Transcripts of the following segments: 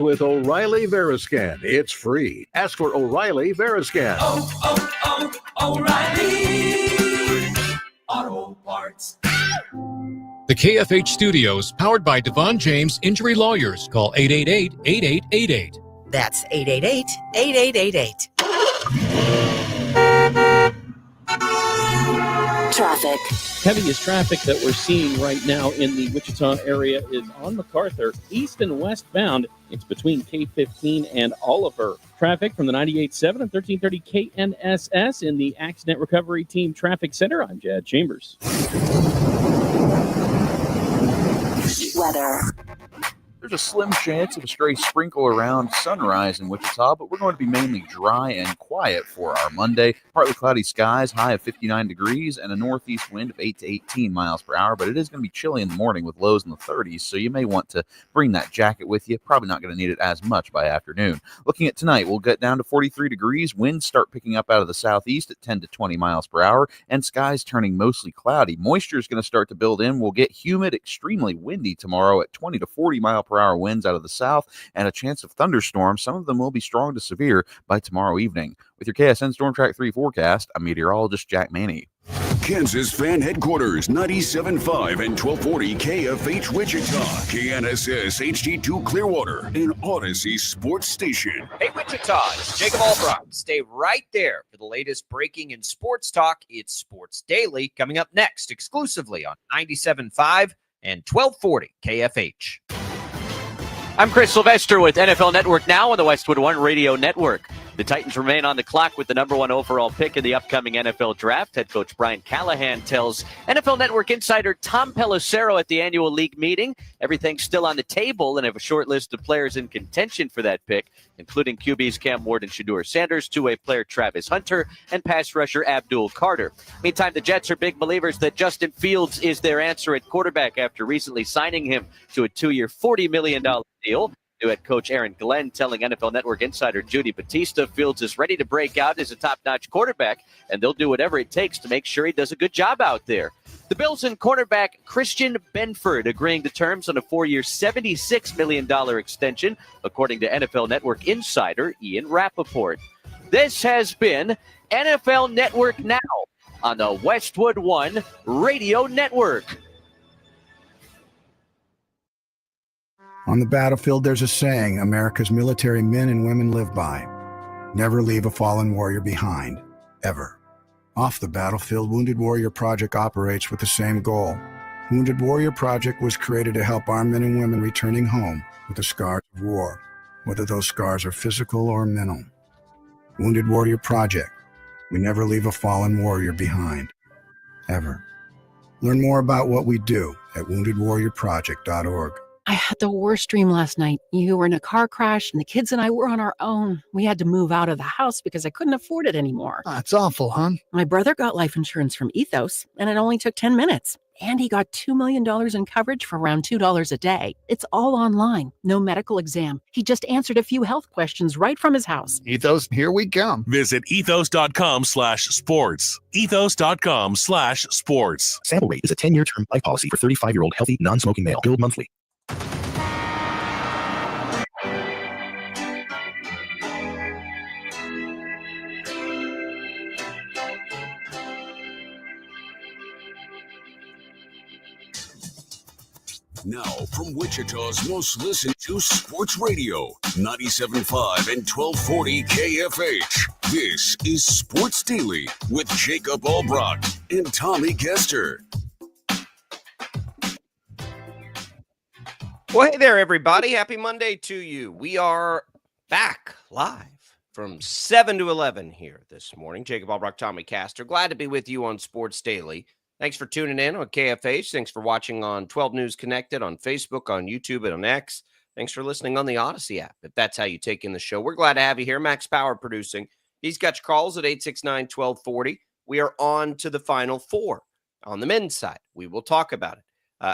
With O'Reilly Veriscan, it's free. Ask for O'Reilly Veriscan. O'Reilly Auto Parts. The KFH Studios, powered by Devon James Injury Lawyers. Call 888-8888. That's 888-8888. Traffic. Heaviest traffic that we're seeing right now in the Wichita area is on MacArthur, east and westbound. It's between K15 and Oliver. Traffic from the 98.7 and 1330 KNSS in the Accident Recovery Team Traffic Center. I'm Jad Chambers. Weather. There's a slim chance of a stray sprinkle around sunrise in Wichita, but we're going to be mainly dry and quiet for our Monday. Partly cloudy skies, high of 59 degrees, and a northeast wind of 8 to 18 miles per hour. But it is going to be chilly in the morning with lows in the 30s, so you may want to bring that jacket with you. Probably not going to need it as much by afternoon. Looking at tonight, we'll get down to 43 degrees. Winds start picking up out of the southeast at 10 to 20 miles per hour, and skies turning mostly cloudy. Moisture is going to start to build in. We'll get humid, extremely windy tomorrow at 20 to 40 mile per hour winds out of the south, and a chance of thunderstorms. Some of them will be strong to severe by tomorrow evening. With your KSN Storm Track 3 forecast, I'm meteorologist Jack Maney. Kansas Fan Headquarters, 97.5 and 1240 KFH Wichita, KNSS HD2 Clearwater, and Odyssey Sports Station. Hey Wichita, it's Jacob Albrock. Stay right there for the latest breaking in sports talk. It's Sports Daily, coming up next exclusively on 97.5 and 1240 KFH. I'm Chris Sylvester with NFL Network Now on the Westwood One Radio Network. The Titans remain on the clock with the number one overall pick in the upcoming NFL Draft. Head coach Brian Callahan tells NFL Network insider Tom Pelissero at the annual league meeting everything's still on the table and have a short list of players in contention for that pick, including QBs Cam Ward and Shedeur Sanders, two-way player Travis Hunter, and pass rusher Abdul Carter. Meantime, the Jets are big believers that Justin Fields is their answer at quarterback after recently signing him to a 2-year, $40 million deal. New head coach Aaron Glenn telling NFL Network insider Judy Batista Fields is ready to break out as a top-notch quarterback, and they'll do whatever it takes to make sure he does a good job out there. The Bills and cornerback Christian Benford agreeing to terms on a 4-year, $76 million extension, according to NFL Network insider Ian Rappaport. This has been NFL Network Now on the Westwood One Radio Network. On the battlefield, there's a saying America's military men and women live by. Never leave a fallen warrior behind, ever. Off the battlefield, Wounded Warrior Project operates with the same goal. Wounded Warrior Project was created to help our men and women returning home with the scars of war, whether those scars are physical or mental. Wounded Warrior Project. We never leave a fallen warrior behind, ever. Learn more about what we do at woundedwarriorproject.org. I had the worst dream last night. You were in a car crash and the kids and I were on our own. We had to move out of the house because I couldn't afford it anymore. That's awful, hon. My brother got life insurance from Ethos and it only took 10 minutes. And he got $2 million in coverage for around $2 a day. It's all online, no medical exam. He just answered a few health questions right from his house. Ethos, here we come. Visit ethos.com/sports. Ethos.com/sports. Sample rate is a 10-year term life policy for 35-year-old healthy, non-smoking male. Billed monthly. Now, from Wichita's most listened to sports radio, 97.5 and 1240 KFH. This is Sports Daily with Jacob Albrock and Tommy Kester. Well, hey there, everybody. Happy Monday to you. We are back live from 7 to 11 here this morning. Jacob Albrock, Tommy Kester. Glad to be with you on Sports Daily. Thanks for tuning in on KFH. Thanks for watching on 12 News Connected, on Facebook, on YouTube, and on X. Thanks for listening on the Odyssey app, if that's how you take in the show. We're glad to have you here. Max Power producing. He's got your calls at 869-1240. We are on to the Final Four on the men's side. We will talk about it.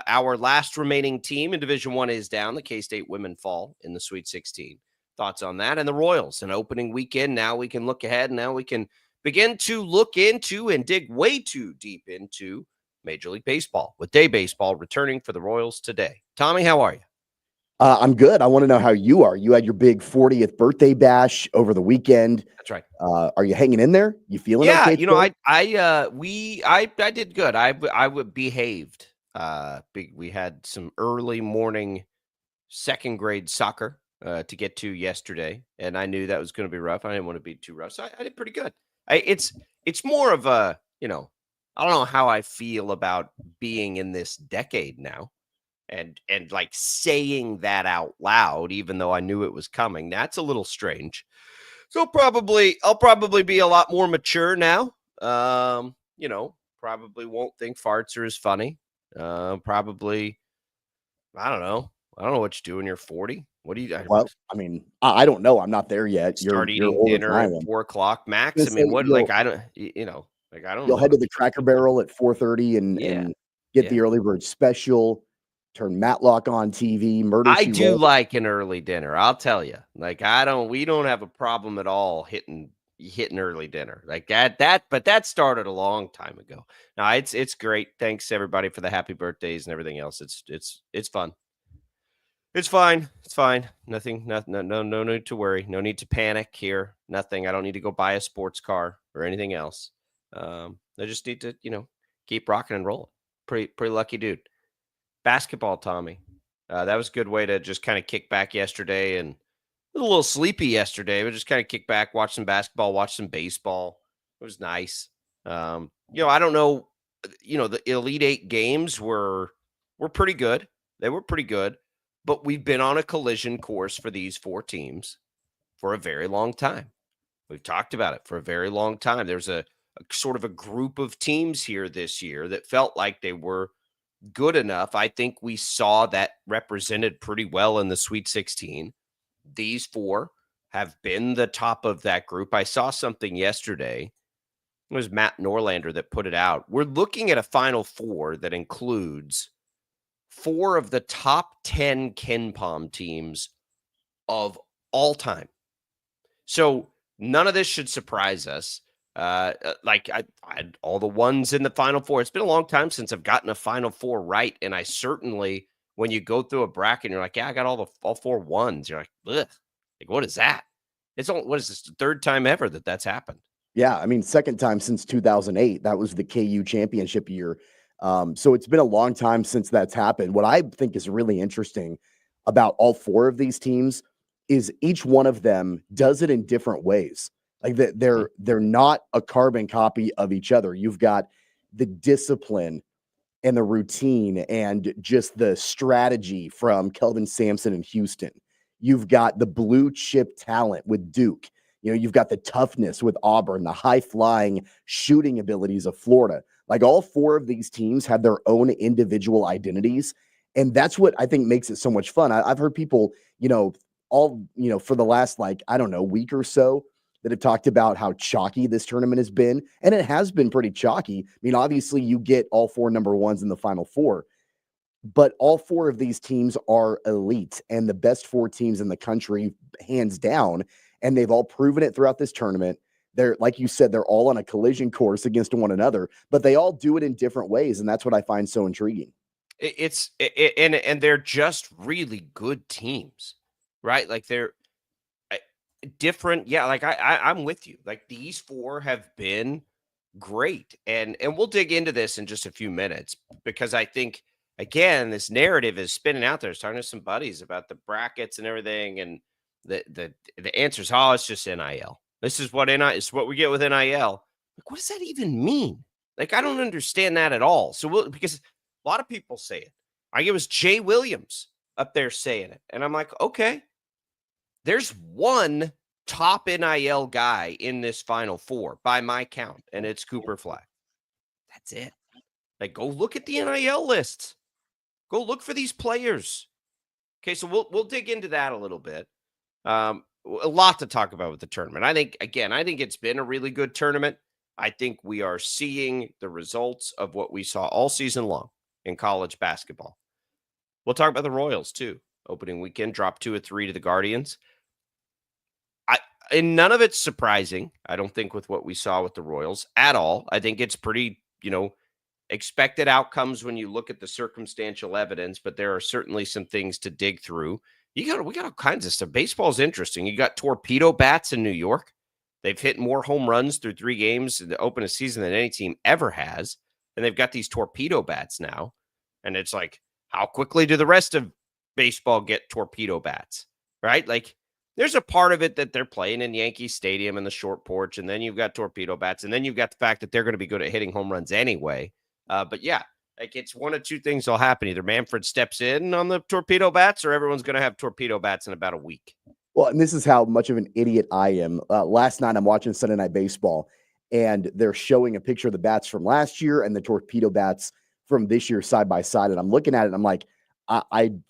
Our last remaining team in Division I is down. The K-State women fall in the Sweet 16. Thoughts on that? And the Royals, an opening weekend. Now we can look ahead. Now we can begin to look into and dig way too deep into Major League Baseball with day baseball returning for the Royals today. Tommy, how are you? I'm good. I want to know how you are. You had your big 40th birthday bash over the weekend. That's right. Are you hanging in there? You feeling Yeah, okay? you know, I did good. I would behaved. We had some early morning second grade soccer to get to yesterday, and I knew that was going to be rough. I didn't want to be too rough, so I did pretty good. It's more of a, I don't know how I feel about being in this decade now, and like saying that out loud, even though I knew it was coming. That's a little strange. So I'll probably be a lot more mature now. Probably won't think farts are as funny. Probably, I don't know. I don't know what you do when you're 40. What do you? Well, I mean, I don't know. I'm not there yet. Start You're eating older than dinner I at am. 4:00 max. Gonna I mean, say what? you'll- Like I don't. I don't You'll know. head to the Cracker Barrel at 4:30 and get the early bird special. Turn Matlock on TV. Murder. I She do Wrote. like an early dinner. I'll tell you. Like we don't have a problem at all hitting early dinner like that. But that started a long time ago. Now it's great. Thanks everybody for the happy birthdays and everything else. It's fun. It's fine. It's fine. Nothing. No need to worry. No need to panic here. Nothing. I don't need to go buy a sports car or anything else. I just need to keep rocking and rolling. Pretty lucky dude. Basketball, Tommy. That was a good way to just kind of kick back yesterday, and was a little sleepy yesterday, but just kind of kick back, watch some basketball, watch some baseball. It was nice. I don't know. The Elite Eight games were pretty good. They were pretty good, but we've been on a collision course for these four teams for a very long time. We've talked about it for a very long time. There's a sort of a group of teams here this year that felt like they were good enough. I think we saw that represented pretty well in the Sweet 16. These four have been the top of that group. I saw something yesterday. It was Matt Norlander that put it out. We're looking at a Final Four that includes 4 of the top 10 KenPom teams of all time. So none of this should surprise us. Like I had all the ones in the Final Four. It's been a long time since I've gotten a Final Four right, and I certainly, when you go through a bracket, and you're like, yeah, I got all 4 ones. You're like, ugh, like what is that? What is this? The third time ever that's happened? Yeah, I mean, second time since 2008. That was the KU championship year. So it's been a long time since that's happened. What I think is really interesting about all 4 of these teams is each one of them does it in different ways. Like they're not a carbon copy of each other. You've got the discipline and the routine and just the strategy from Kelvin Sampson in Houston. You've got the blue chip talent with Duke. You've got the toughness with Auburn, the high flying shooting abilities of Florida. Like all 4 of these teams have their own individual identities. And that's what I think makes it so much fun. I've heard people, for the last, week or so, that have talked about how chalky this tournament has been. And it has been pretty chalky. I mean, obviously you get all 4 number ones in the Final Four, but all 4 of these teams are elite and the best 4 teams in the country, hands down. And they've all proven it throughout this tournament. They're, like you said, they're all on a collision course against one another, but they all do it in different ways. And that's what I find so intriguing. And they're just really good teams, right? Like they're different. Yeah. Like I'm with you. Like these 4 have been great. And we'll dig into this in just a few minutes, because I think, again, this narrative is spinning out there. I was talking to some buddies about the brackets and everything. And the answer is, it's just NIL. This is what it's what we get with NIL. Like, what does that even mean? Like, I don't understand that at all. So because a lot of people say it. I think it was Jay Williams up there saying it. And I'm like, okay, there's one top NIL guy in this Final Four by my count, and it's Cooper Flag. That's it. Like, go look at the NIL lists. Go look for these players. Okay, so we'll dig into that a little bit. A lot to talk about with the tournament. I think it's been a really good tournament. I think we are seeing the results of what we saw all season long in college basketball. We'll talk about the Royals too. Opening weekend, dropped 2 of 3 to the Guardians. And none of it's surprising, I don't think, with what we saw with the Royals at all. I think it's pretty, expected outcomes when you look at the circumstantial evidence, but there are certainly some things to dig through. We got all kinds of stuff. Baseball's interesting. You got torpedo bats in New York. They've hit more home runs through 3 games in the open a season than any team ever has. And they've got these torpedo bats now. And it's like, how quickly do the rest of baseball get torpedo bats, right? Like, there's a part of it that they're playing in Yankee Stadium and the short porch, and then you've got torpedo bats, and then you've got the fact that they're going to be good at hitting home runs anyway. But yeah, like, it's one of two things will happen. Either Manfred steps in on the torpedo bats, or everyone's going to have torpedo bats in about a week. Well, and this is how much of an idiot I am. Last night, I'm watching Sunday Night Baseball, and they're showing a picture of the bats from last year and the torpedo bats from this year side by side. And I'm looking at it, and I'm like,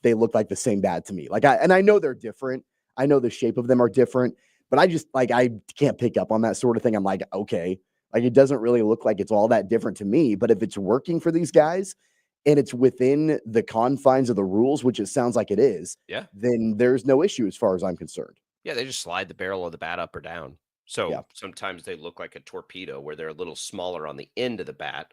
they look like the same bat to me. I know they're different. I know the shape of them are different, but I just I can't pick up on that sort of thing. I'm like, okay, it doesn't really look like it's all that different to me, but if it's working for these guys and it's within the confines of the rules, which it sounds like it is, then there's no issue as far as I'm concerned. Yeah. They just slide the barrel of the bat up or down. So sometimes they look like a torpedo where they're a little smaller on the end of the bat.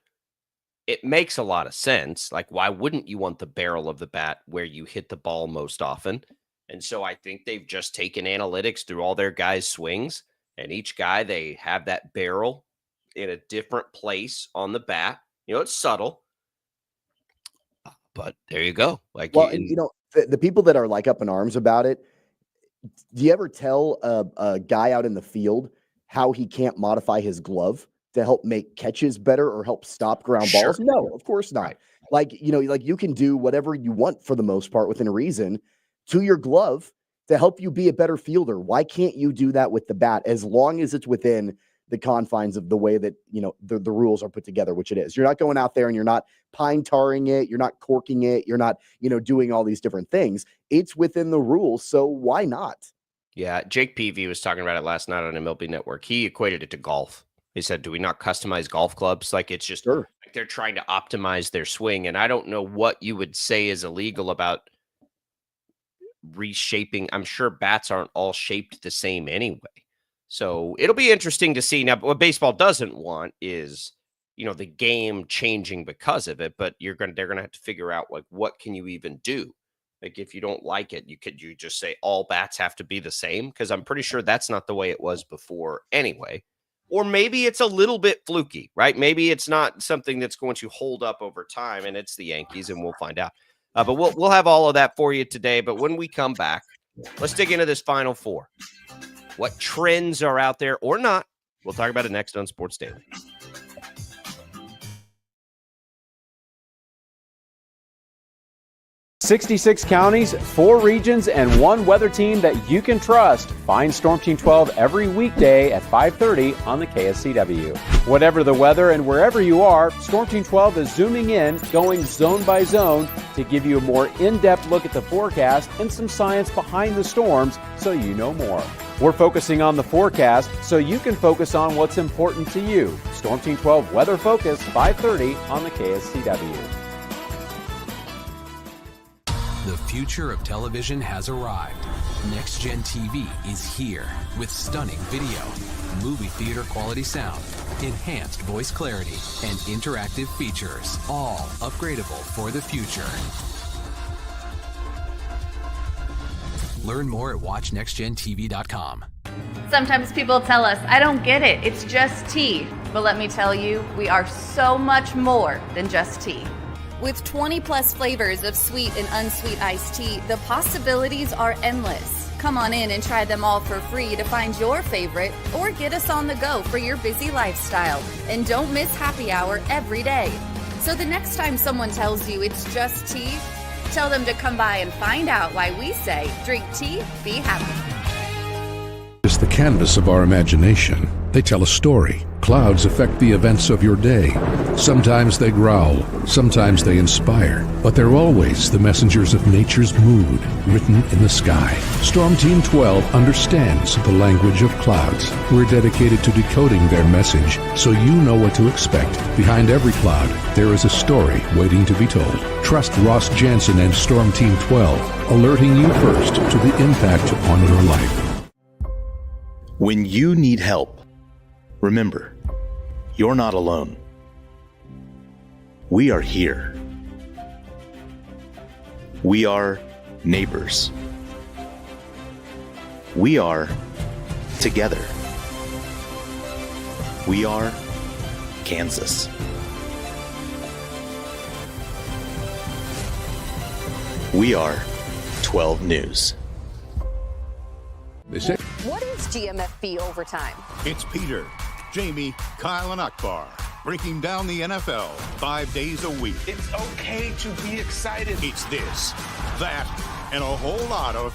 It makes a lot of sense. Like, why wouldn't you want the barrel of the bat where you hit the ball most often? And so I think they've just taken analytics through all their guys' swings, and each guy, they have that barrel in a different place on the bat. It's subtle, but there you go. The people that are up in arms about it, do you ever tell a guy out in the field how he can't modify his glove to help make catches better or help stop ground balls? No, of course not. Right. You can do whatever you want for the most part within reason to your glove to help you be a better fielder. Why can't you do that with the bat as long as it's within the confines of the way that, the rules are put together, which it is. You're not going out there and you're not pine tarring it. You're not corking it. You're not, doing all these different things. It's within the rules. So why not? Yeah. Jake Peavy was talking about it last night on MLB Network. He equated it to golf. He said, do we not customize golf clubs? Like, it's just like they're trying to optimize their swing. And I don't know what you would say is illegal about reshaping. I'm sure bats aren't all shaped the same anyway. So it'll be interesting to see. Now, what baseball doesn't want is, the game changing because of it, but they're going to have to figure out, what can you even do? Like, if you don't like it, you just say all bats have to be the same? Because I'm pretty sure that's not the way it was before anyway. Or maybe it's a little bit fluky, right? Maybe it's not something that's going to hold up over time, and it's the Yankees, and we'll find out. But we'll have all of that for you today. But when we come back, let's dig into this Final Four. What trends are out there or not? We'll talk about it next on Sports Daily. $66 counties, 4 regions, and 1 weather team that you can trust. Find Storm Team 12 every weekday at 5:30 on the KSCW. Whatever the weather and wherever you are, Storm Team 12 is zooming in, going zone by zone to give you a more in-depth look at the forecast and some science behind the storms so you know more. We're focusing on the forecast so you can focus on what's important to you. Storm Team 12 Weather Focus, 5:30 on the KSCW. The future of television has arrived. Next Gen TV is here with stunning video, movie theater quality sound, enhanced voice clarity, and interactive features, all upgradable for the future. Learn more at watchnextgentv.com. Sometimes people tell us, I don't get it, it's just tea. But let me tell you, we are so much more than just tea. With 20 plus flavors of sweet and unsweet iced tea, the possibilities are endless. Come on in and try them all for free to find your favorite or get us on the go for your busy lifestyle. And don't miss happy hour every day. So the next time someone tells you it's just tea, tell them to come by and find out why we say drink tea, be happy. It's the canvas of our imagination. They tell a story. Clouds affect the events of your day. Sometimes they growl, sometimes they inspire, but they're always the messengers of nature's mood written in the sky. Storm Team 12 understands the language of clouds. We're dedicated to decoding their message so you know what to expect. Behind every cloud, there is a story waiting to be told. Trust Ross Jansen and Storm Team 12, alerting you first to the impact on your life. When you need help, remember, you're not alone. We are here. We are neighbors. We are together. We are Kansas. We are 12 News. They say What is GMFB overtime? It's Peter, Jamie, Kyle, and Akbar breaking down the NFL 5 days a week. It's okay to be excited. It's this, that, and a whole lot of.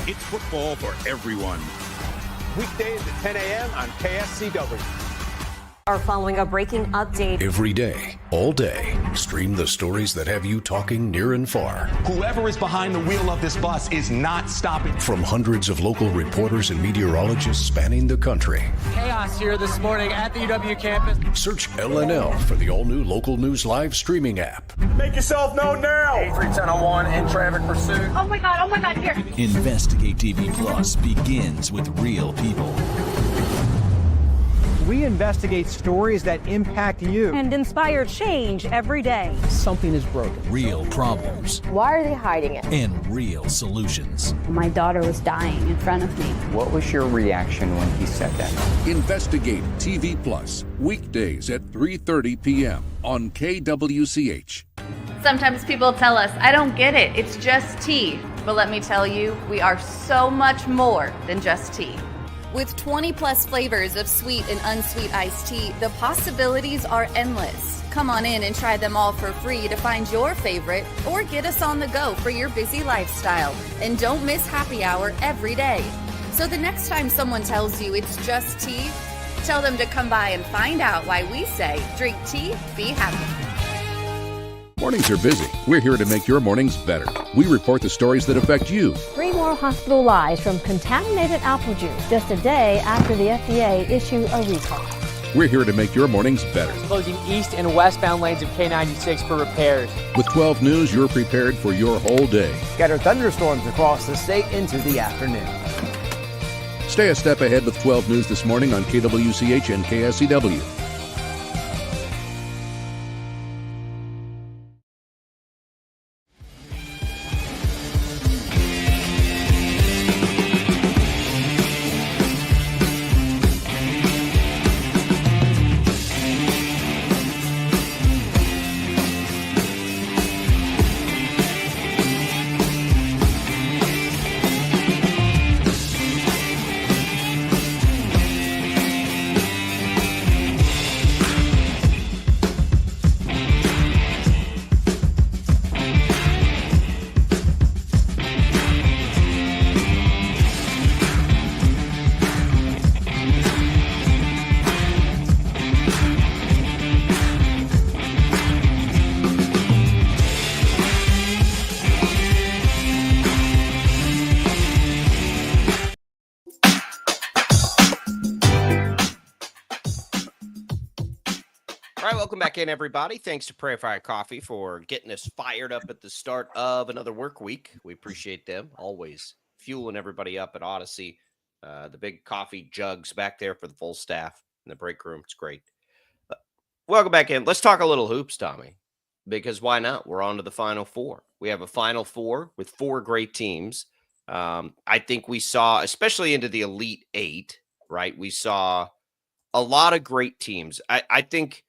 It's football for everyone. Weekdays at 10 a.m. on KSCW. Are following a breaking update. every day, all day, stream the stories that have you talking near and far. Whoever is behind the wheel of this bus is not stopping. From hundreds of local reporters and meteorologists spanning the country. Chaos here this morning at the UW campus. Search LNL for the all-new Local News Live streaming app. Make yourself known now. 83101 in traffic pursuit. Oh my God, here. Investigate TV Plus begins with real people. We investigate stories that impact you. And inspire change every day. Something is broken. Real problems Why are they hiding it? and real solutions. My daughter was dying in front of me. What was your reaction when he said that? Investigate TV Plus, weekdays at 3:30 p.m. on KWCH. Sometimes people tell us, I don't get it, it's just tea. But let me tell you, we are so much more than just tea. With 20 plus flavors of sweet and unsweet iced tea, the possibilities are endless. Come on in and try them all for free to find your favorite or get us on the go for your busy lifestyle. And don't miss happy hour every day. So the next time someone tells you it's just tea, tell them to come by and find out why we say drink tea, be happy. Mornings are busy. We're here to make your mornings better. We report the stories that affect you. 3 more hospital lies from contaminated apple juice just a day after the FDA issued a recall. We're here to make your mornings better. Closing east and westbound lanes of K96 for repairs. With 12 News, you're prepared for your whole day. Scattered thunderstorms across the state into the afternoon. Stay a step ahead with 12 News this morning on KWCH and KSCW. All right, welcome back in, everybody. Thanks to Prayer Fire Coffee for getting us fired up at the start of another work week. We appreciate them, always fueling everybody up at Odyssey. The big coffee jugs back there for the full staff in the break room. It's great. Welcome back in. Let's talk a little hoops, Tommy, because why not? We're on to the Final Four. We have a Final Four with 4 great teams. I think we saw, especially into the Elite Eight, right? We saw a lot of great teams. I think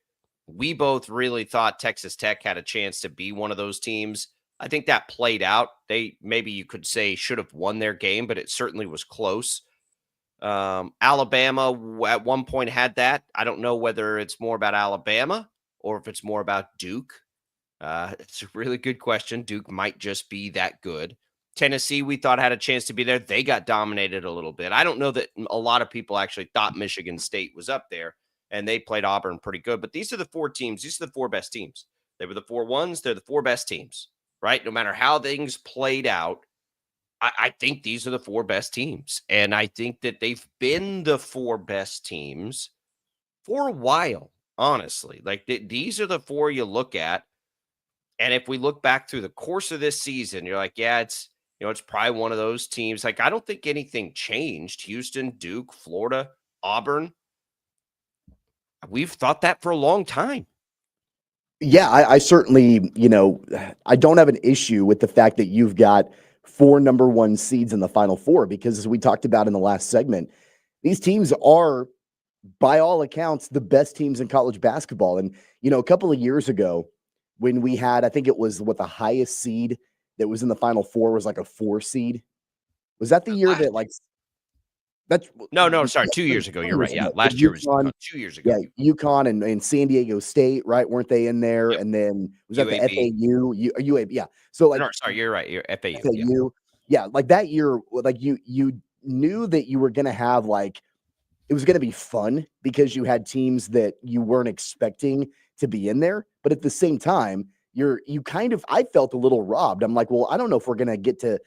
we both really thought Texas Tech had a chance to be one of those teams. I think that played out. They, maybe you could say, should have won their game, but it certainly was close. Alabama at one point had that. I don't know whether it's more about Alabama or if it's more about Duke. It's a really good question. Duke might just be that good. Tennessee, we thought had a chance to be there. They got dominated a little bit. I don't know that a lot of people actually thought Michigan State was up there, and they played Auburn pretty good. But these are the 4 teams. These are the 4 best teams. They were the 4 ones. They're the 4 best teams, right? No matter how things played out, I think these are the 4 best teams. And I think that they've been the 4 best teams for a while, honestly. Like, these are the 4 you look at. And if we look back through the course of this season, you're like, yeah, it's probably one of those teams. Like, I don't think anything changed. Houston, Duke, Florida, Auburn. We've thought that for a long time. Yeah, I certainly, I don't have an issue with the fact that you've got 4 number 1 seeds in the Final Four because as we talked about in the last segment, these teams are, by all accounts, the best teams in college basketball. And, a couple of years ago when we had, I think it was the highest seed that was in the Final Four was like a 4 seed. Was that the year that that's No, sorry, 2 years ago. You're right. Yeah, last year was 2 years ago. Yeah, UConn and San Diego State, right? Weren't they in there? Yep. And then was that UAB. the FAU? UAB, yeah. So No, sorry, you're right. You're FAU. FAU, yeah, like that year, like you knew that you were gonna have it was gonna be fun because you had teams that you weren't expecting to be in there, but at the same time, you kind of I felt a little robbed. I'm like, well, I don't know if we're gonna get to,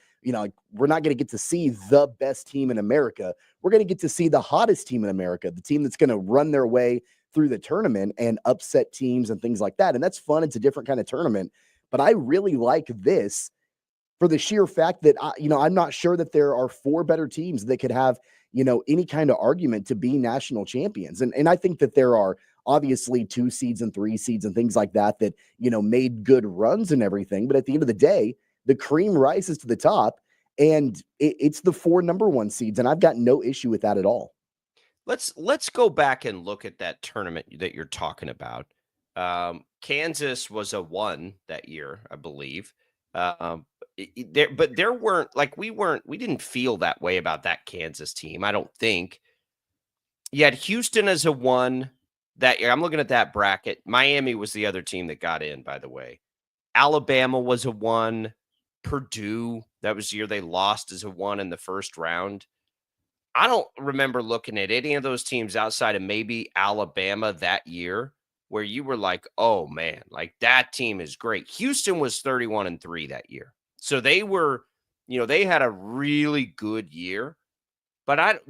we're not gonna get to see the best team in America. We're gonna get to see the hottest team in America, the team that's gonna run their way through the tournament and upset teams and things like that. And that's fun. It's a different kind of tournament. But I really like this for the sheer fact that I'm not sure that there are 4 better teams that could have, any kind of argument to be national champions. And I think that there are obviously 2 seeds and 3 seeds and things like that made good runs and everything. But at the end of the day, the cream rises to the top and it's the 4 number 1 seeds. And I've got no issue with that at all. Let's go back and look at that tournament that you're talking about. Kansas was a 1 that year, I believe. There weren't we didn't feel that way about that Kansas team. I don't think. You had Houston as a 1 that year. I'm looking at that bracket. Miami was the other team that got in, by the way. Alabama was a 1. Purdue, that was the year they lost as a 1 in the first round. I don't remember looking at any of those teams outside of maybe Alabama that year where you were like, oh man, like that team is great. Houston was 31-3 that year. So they were, they had a really good year. But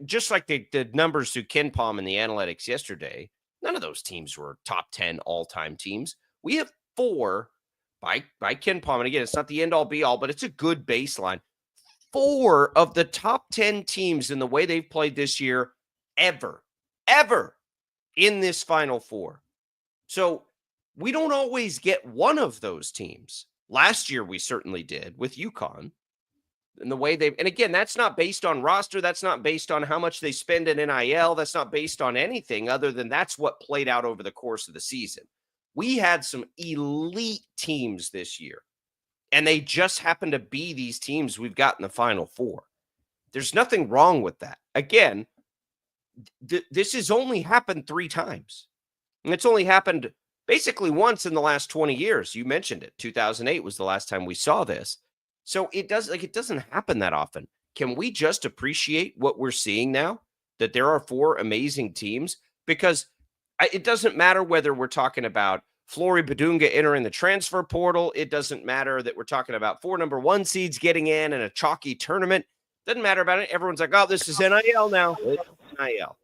just like they did numbers through KenPom and the analytics yesterday, none of those teams were top 10 all-time teams. We have 4 by KenPom. And again, it's not the end all be all, but it's a good baseline. 4 of the top 10 teams in the way they've played this year ever in this Final Four. So we don't always get one of those teams. Last year, we certainly did with UConn. And the way and again, that's not based on roster. That's not based on how much they spend in NIL. That's not based on anything other than that's what played out over the course of the season. We had some elite teams this year, and they just happen to be these teams we've got in the Final Four. There's nothing wrong with that. Again, this has only happened 3 times. And it's only happened basically once in the last 20 years. You mentioned it. 2008 was the last time we saw this. So it doesn't happen that often. Can we just appreciate what we're seeing now? That there are 4 amazing teams? Because it doesn't matter whether we're talking about Flory Badunga entering the transfer portal. It doesn't matter that we're talking about 4 number 1 seeds getting in a chalky tournament. Doesn't matter about it. Everyone's like, oh, this is NIL now. It's NIL.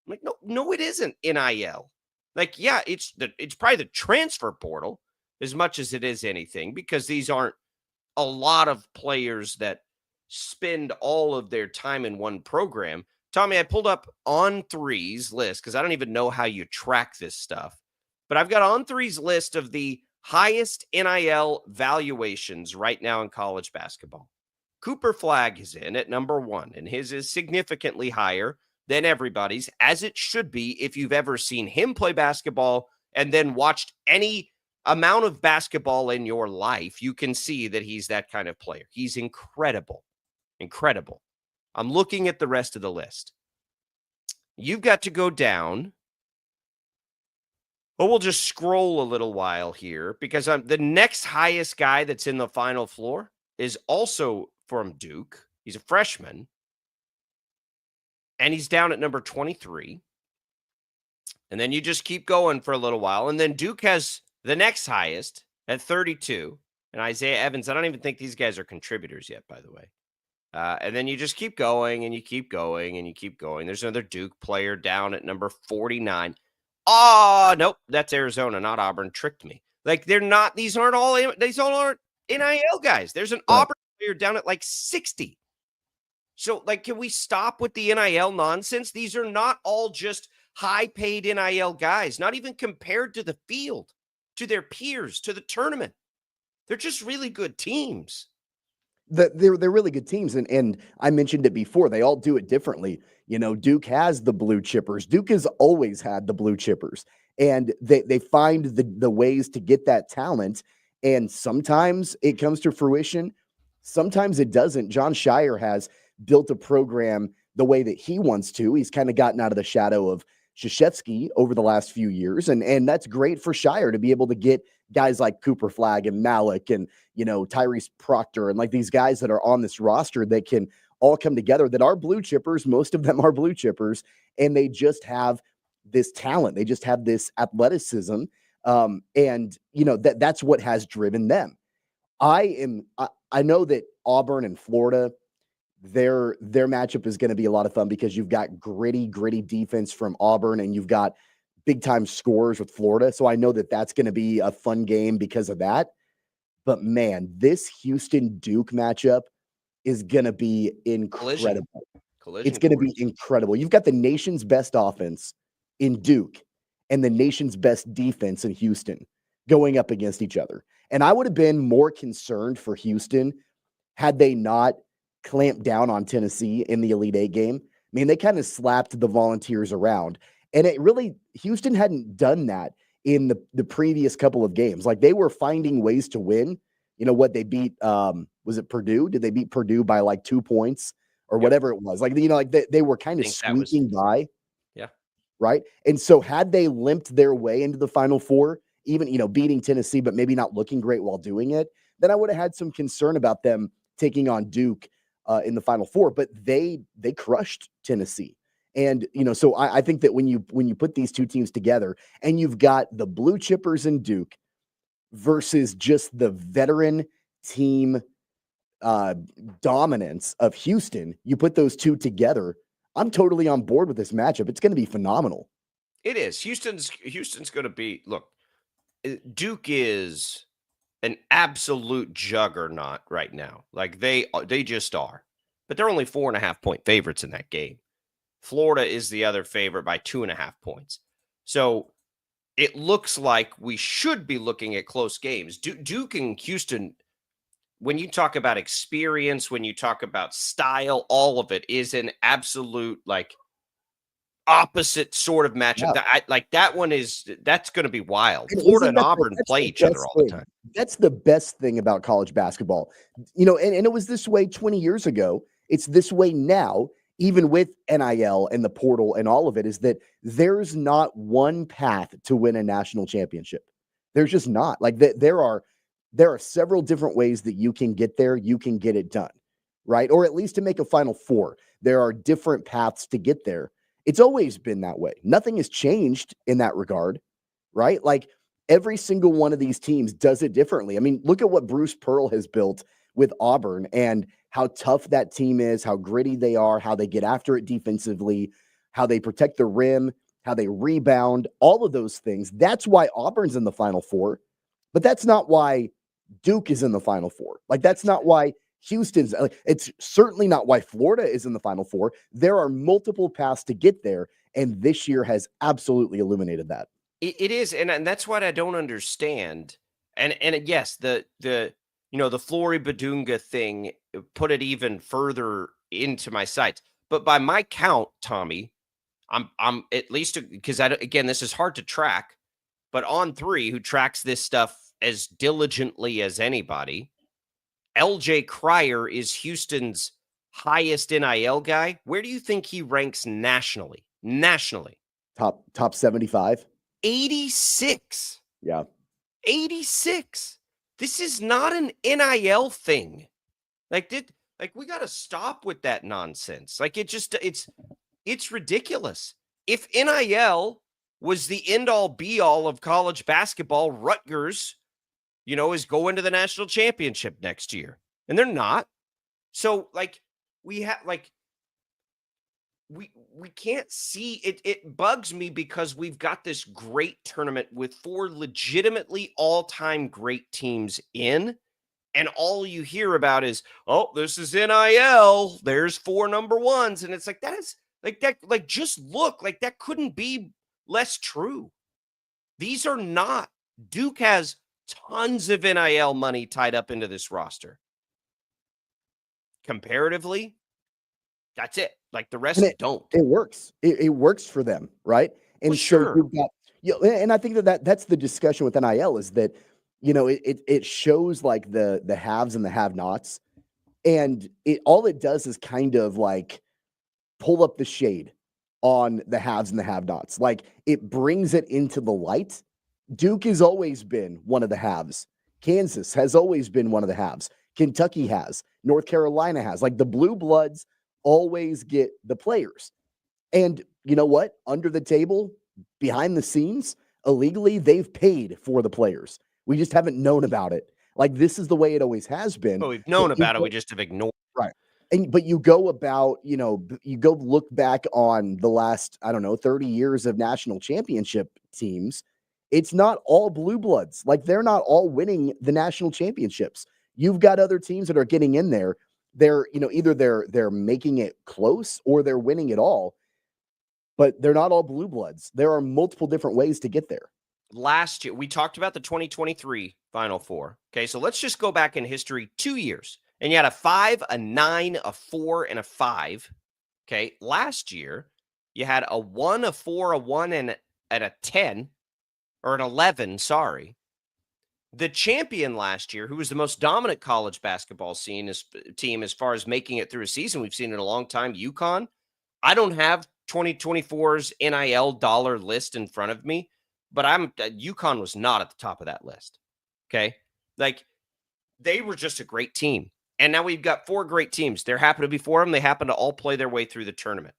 I'm like, no, it isn't NIL. Like, yeah, it's probably the transfer portal as much as it is anything, because these aren't a lot of players that spend all of their time in one program. Tommy, I pulled up On3's list because I don't even know how you track this stuff. But I've got On3's list of the highest NIL valuations right now in college basketball. Cooper Flagg is in at number 1, and his is significantly higher than everybody's, as it should be if you've ever seen him play basketball and then watched any amount of basketball in your life. You can see that he's that kind of player. He's incredible. Incredible. I'm looking at the rest of the list. You've got to go down. But we'll just scroll a little while here because the next highest guy that's in the Final Four is also from Duke. He's a freshman. And he's down at number 23. And then you just keep going for a little while. And then Duke has the next highest at 32. And Isaiah Evans, I don't even think these guys are contributors yet, by the way. And then you just keep going and you keep going and you keep going. There's another Duke player down at number 49. Oh, nope. That's Arizona, not Auburn. Tricked me. Like, they're not, these all aren't NIL guys. There's an Auburn player down at like 60. So, like, can we stop with the NIL nonsense? These are not all just high-paid NIL guys, not even compared to the field. to their peers, to the tournament. They're just really good teams. They're really good teams, and I mentioned it before. They all do it differently. Duke has the blue chippers. Duke has always had the blue chippers, and they find the ways to get that talent. And sometimes it comes to fruition, sometimes it doesn't. John Shire has built a program the way that he wants to. He's kind of gotten out of the shadow of Krzyzewski over the last few years, and that's great for Shire to be able to get guys like Cooper Flagg and Malik and Tyrese Proctor and like these guys that are on this roster that can all come together, that are blue chippers. Most of them are blue chippers, and they just have this talent. They just have this athleticism, and that's what has driven them. I know that Auburn and Florida, their matchup is going to be a lot of fun because you've got gritty defense from Auburn and you've got big time scores with Florida. So I know that that's going to be a fun game because of that. But man, this Houston Duke matchup is going to be incredible. It's going to be incredible. You've got the nation's best offense in Duke and the nation's best defense in Houston going up against each other. And I would have been more concerned for Houston had they not clamped down on Tennessee in the Elite Eight game. I mean, they kind of slapped the Volunteers around. And Houston hadn't done that in the previous couple of games. Like, they were finding ways to win. They beat, was it Purdue? Did they beat Purdue by like 2 points or whatever it was? Like, they were kind of squeaking by. Yeah. Right. And so had they limped their way into the Final Four, even, beating Tennessee, but maybe not looking great while doing it, then I would have had some concern about them taking on Duke in the Final Four, but they crushed Tennessee. And, so I think that when you put these two teams together and you've got the blue chippers in Duke versus just the veteran team dominance of Houston, you put those two together, I'm totally on board with this matchup. It's going to be phenomenal. It is. Houston's going to be, look, Duke is an absolute juggernaut right now. Like, they just are. But they're only 4.5 point favorites in that game. Florida is the other favorite by 2.5 points. So it looks like we should be looking at close games. Duke and Houston, when you talk about experience, when you talk about style, all of it is an absolute, like, opposite sort of matchup. Yeah. That's going to be wild. Florida and Auburn play each other all the time. That's the best thing about college basketball. And it was this way 20 years ago. It's this way now, even with NIL and the portal and all of it, is that there's not one path to win a national championship. There's just not. Like, there are several different ways that you can get there. You can get it done, right? Or at least to make a Final Four. There are different paths to get there. It's always been that way. Nothing has changed in that regard, right? Like, every single one of these teams does it differently. I mean, look at what Bruce Pearl has built with Auburn and how tough that team is, how gritty they are, how they get after it defensively, how they protect the rim, how they rebound, all of those things. That's why Auburn's in the Final Four, but that's not why Duke is in the Final Four. Like, that's not why Houston's, it's certainly not why Florida is in the Final Four. There are multiple paths to get there, and this year has absolutely illuminated that. It is, and that's what I don't understand. And yes, the Flory Badunga thing put it even further into my sights. But by my count, Tommy, I'm at least, because again, this is hard to track, but On3, who tracks this stuff as diligently as anybody, LJ Cryer is Houston's highest NIL guy. Where do you think he ranks nationally? Top 75. 86. Yeah. 86. This is not an NIL thing. Like, we got to stop with that nonsense. Like, it's ridiculous. If NIL was the end all be all of college basketball, Rutgers, is going to the national championship next year, and they're not. So, like, we can't see it. It bugs me because we've got this great tournament with 4 legitimately all-time great teams in, and all you hear about is, oh, this is NIL. There's 4 number ones, and it's like, that is like that. Like, just look, like, that couldn't be less true. These are not Duke has tons of NIL money tied up into this roster. Comparatively, that's it. Like the rest don't. It works. It works for them, right? And Well, sure. you've got, and I think that's the discussion with NIL is that, it shows like the haves and the have-nots, and all it does is kind of like pull up the shade on the haves and the have-nots. Like it brings it into the light. Duke has always been one of the haves. Kansas has always been one of the haves. Kentucky has. North Carolina has. Like the blue bloods always get the players. And you know what? Under the table, behind the scenes, illegally, they've paid for the players. We just haven't known about it. Like this is the way it always has been. But we've known about it. We just have ignored. Right. But you go about, you go look back on the last, 30 years of national championship teams. It's not all blue bloods. Like they're not all winning the national championships. You've got other teams that are getting in there. They're, either they're making it close or they're winning it all, but they're not all blue bloods. There are multiple different ways to get there. Last year, we talked about the 2023 Final Four. Okay, so let's just go back in history 2 years. And you had a 5, a 9, a 4, and a 5. Okay, last year, you had a 1, a 4, a 1, and a 10, or an 11, sorry. The champion last year, who was the most dominant college basketball team as far as making it through a season we've seen in a long time, UConn. I don't have 2024's NIL dollar list in front of me, but UConn was not at the top of that list. Okay. Like they were just a great team. And now we've got 4 great teams. There happen to be 4 of them. They happen to all play their way through the tournament.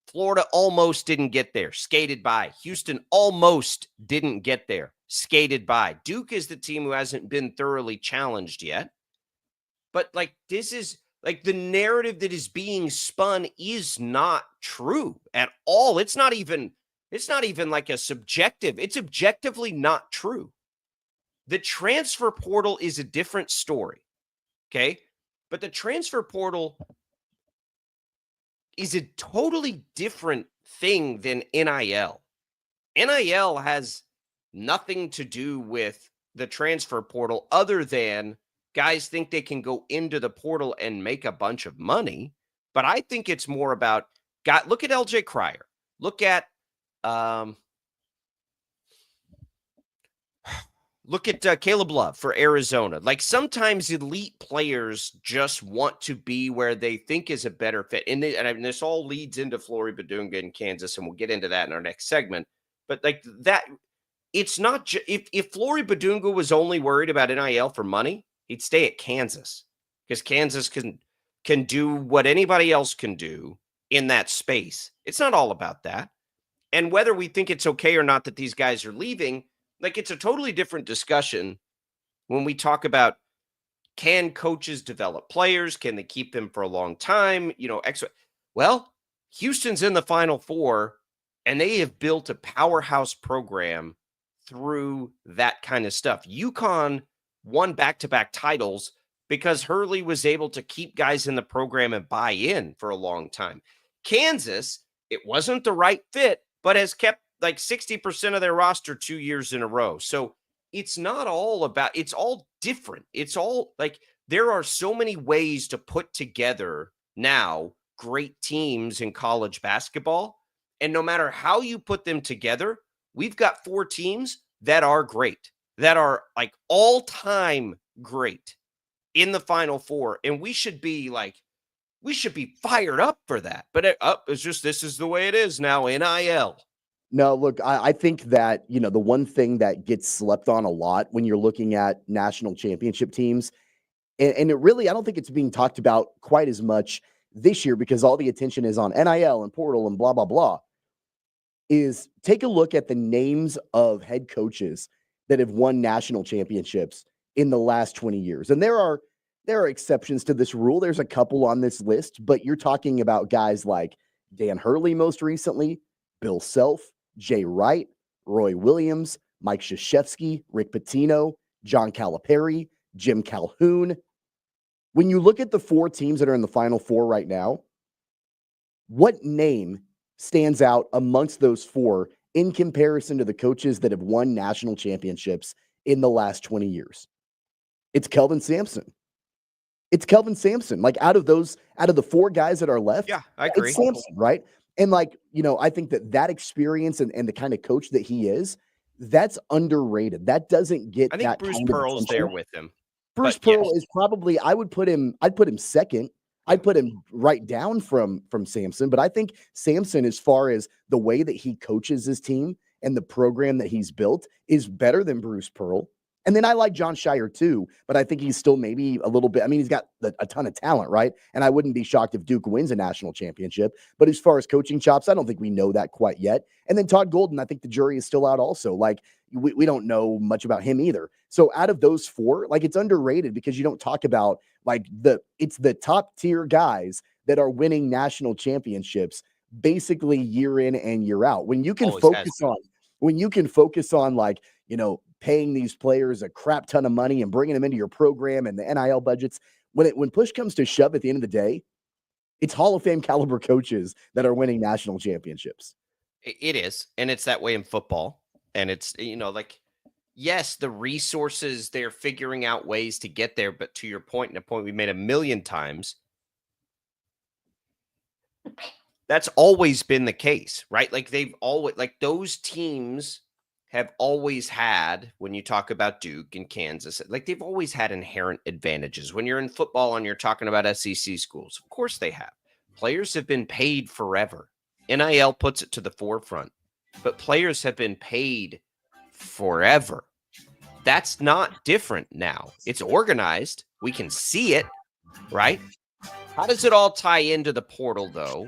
Florida almost didn't get there, skated by. Houston almost didn't get there, skated by. Duke is the team who hasn't been thoroughly challenged yet. But like this is like the narrative that is being spun is not true at all. It's not even like a subjective. It's objectively not true. The transfer portal is a different story. Okay? But the transfer portal is a totally different thing than NIL. NIL has nothing to do with the transfer portal other than guys think they can go into the portal and make a bunch of money. But I think it's more about, look at LJ Cryer. Look at Caleb Love for Arizona. Like sometimes elite players just want to be where they think is a better fit. And this all leads into Flory Badunga in Kansas, and we'll get into that in our next segment. But like that, it's not if Flory Badunga was only worried about NIL for money, he'd stay at Kansas because Kansas can do what anybody else can do in that space. It's not all about that. And whether we think it's okay or not that these guys are leaving, like it's a totally different discussion when we talk about, can coaches develop players? Can they keep them for a long time? Well, Houston's in the Final Four and they have built a powerhouse program through that kind of stuff. UConn won back-to-back titles because Hurley was able to keep guys in the program and buy in for a long time. Kansas, it wasn't the right fit, but has kept like 60% of their roster 2 years in a row. So it's not all about, it's all different. It's all like, there are so many ways to put together now great teams in college basketball. And no matter how you put them together, we've got 4 teams that are great, that are like all-time great in the Final Four. And we should be fired up for that. But it's just, this is the way it is now, NIL. No, look, I think that, the one thing that gets slept on a lot when you're looking at national championship teams, and it really, I don't think it's being talked about quite as much this year because all the attention is on NIL and portal and blah, blah, blah, is take a look at the names of head coaches that have won national championships in the last 20 years. And there are exceptions to this rule. There's a couple on this list, but you're talking about guys like Dan Hurley most recently, Bill Self, Jay Wright, Roy Williams, Mike Krzyzewski, Rick Pitino, John Calipari, Jim Calhoun. When you look at the 4 teams that are in the Final Four right now, what name stands out amongst those 4 in comparison to the coaches that have won national championships in the last 20 years? It's Kelvin Sampson. It's Kelvin Sampson. Like out of the 4 guys that are left, Yeah, I agree. it's Sampson, right? And like, I think that experience and the kind of coach that he is, that's underrated. That doesn't get I think that Bruce kind of Pearl's attention. there with him. Bruce but Pearl is probably, I'd put him second. I'd put him right down from Sampson, but I think Sampson, as far as the way that he coaches his team and the program that he's built, is better than Bruce Pearl. And then I like John Shire too, but I think he's still maybe a little bit, I mean, he's got a ton of talent, right? And I wouldn't be shocked if Duke wins a national championship, but as far as coaching chops, I don't think we know that quite yet. And then Todd Golden, I think the jury is still out also. Like we don't know much about him either. So out of those 4, like it's underrated because you don't talk about like it's the top tier guys that are winning national championships basically year in and year out. When you can focus on like, paying these players a crap ton of money and bringing them into your program and the NIL budgets, when push comes to shove at the end of the day, it's Hall of Fame caliber coaches that are winning national championships. It is. And it's that way in football. And it's, like, yes, the resources, they're figuring out ways to get there. But to your point, and a point we made a million times, that's always been the case, right? Like they've always, like those teams have always had, when you talk about Duke and Kansas, like they've always had inherent advantages. When you're in football and you're talking about SEC schools, of course they have. Players have been paid forever. NIL puts it to the forefront, but players have been paid forever. That's not different now. It's organized. We can see it, right? How does it all tie into the portal, though?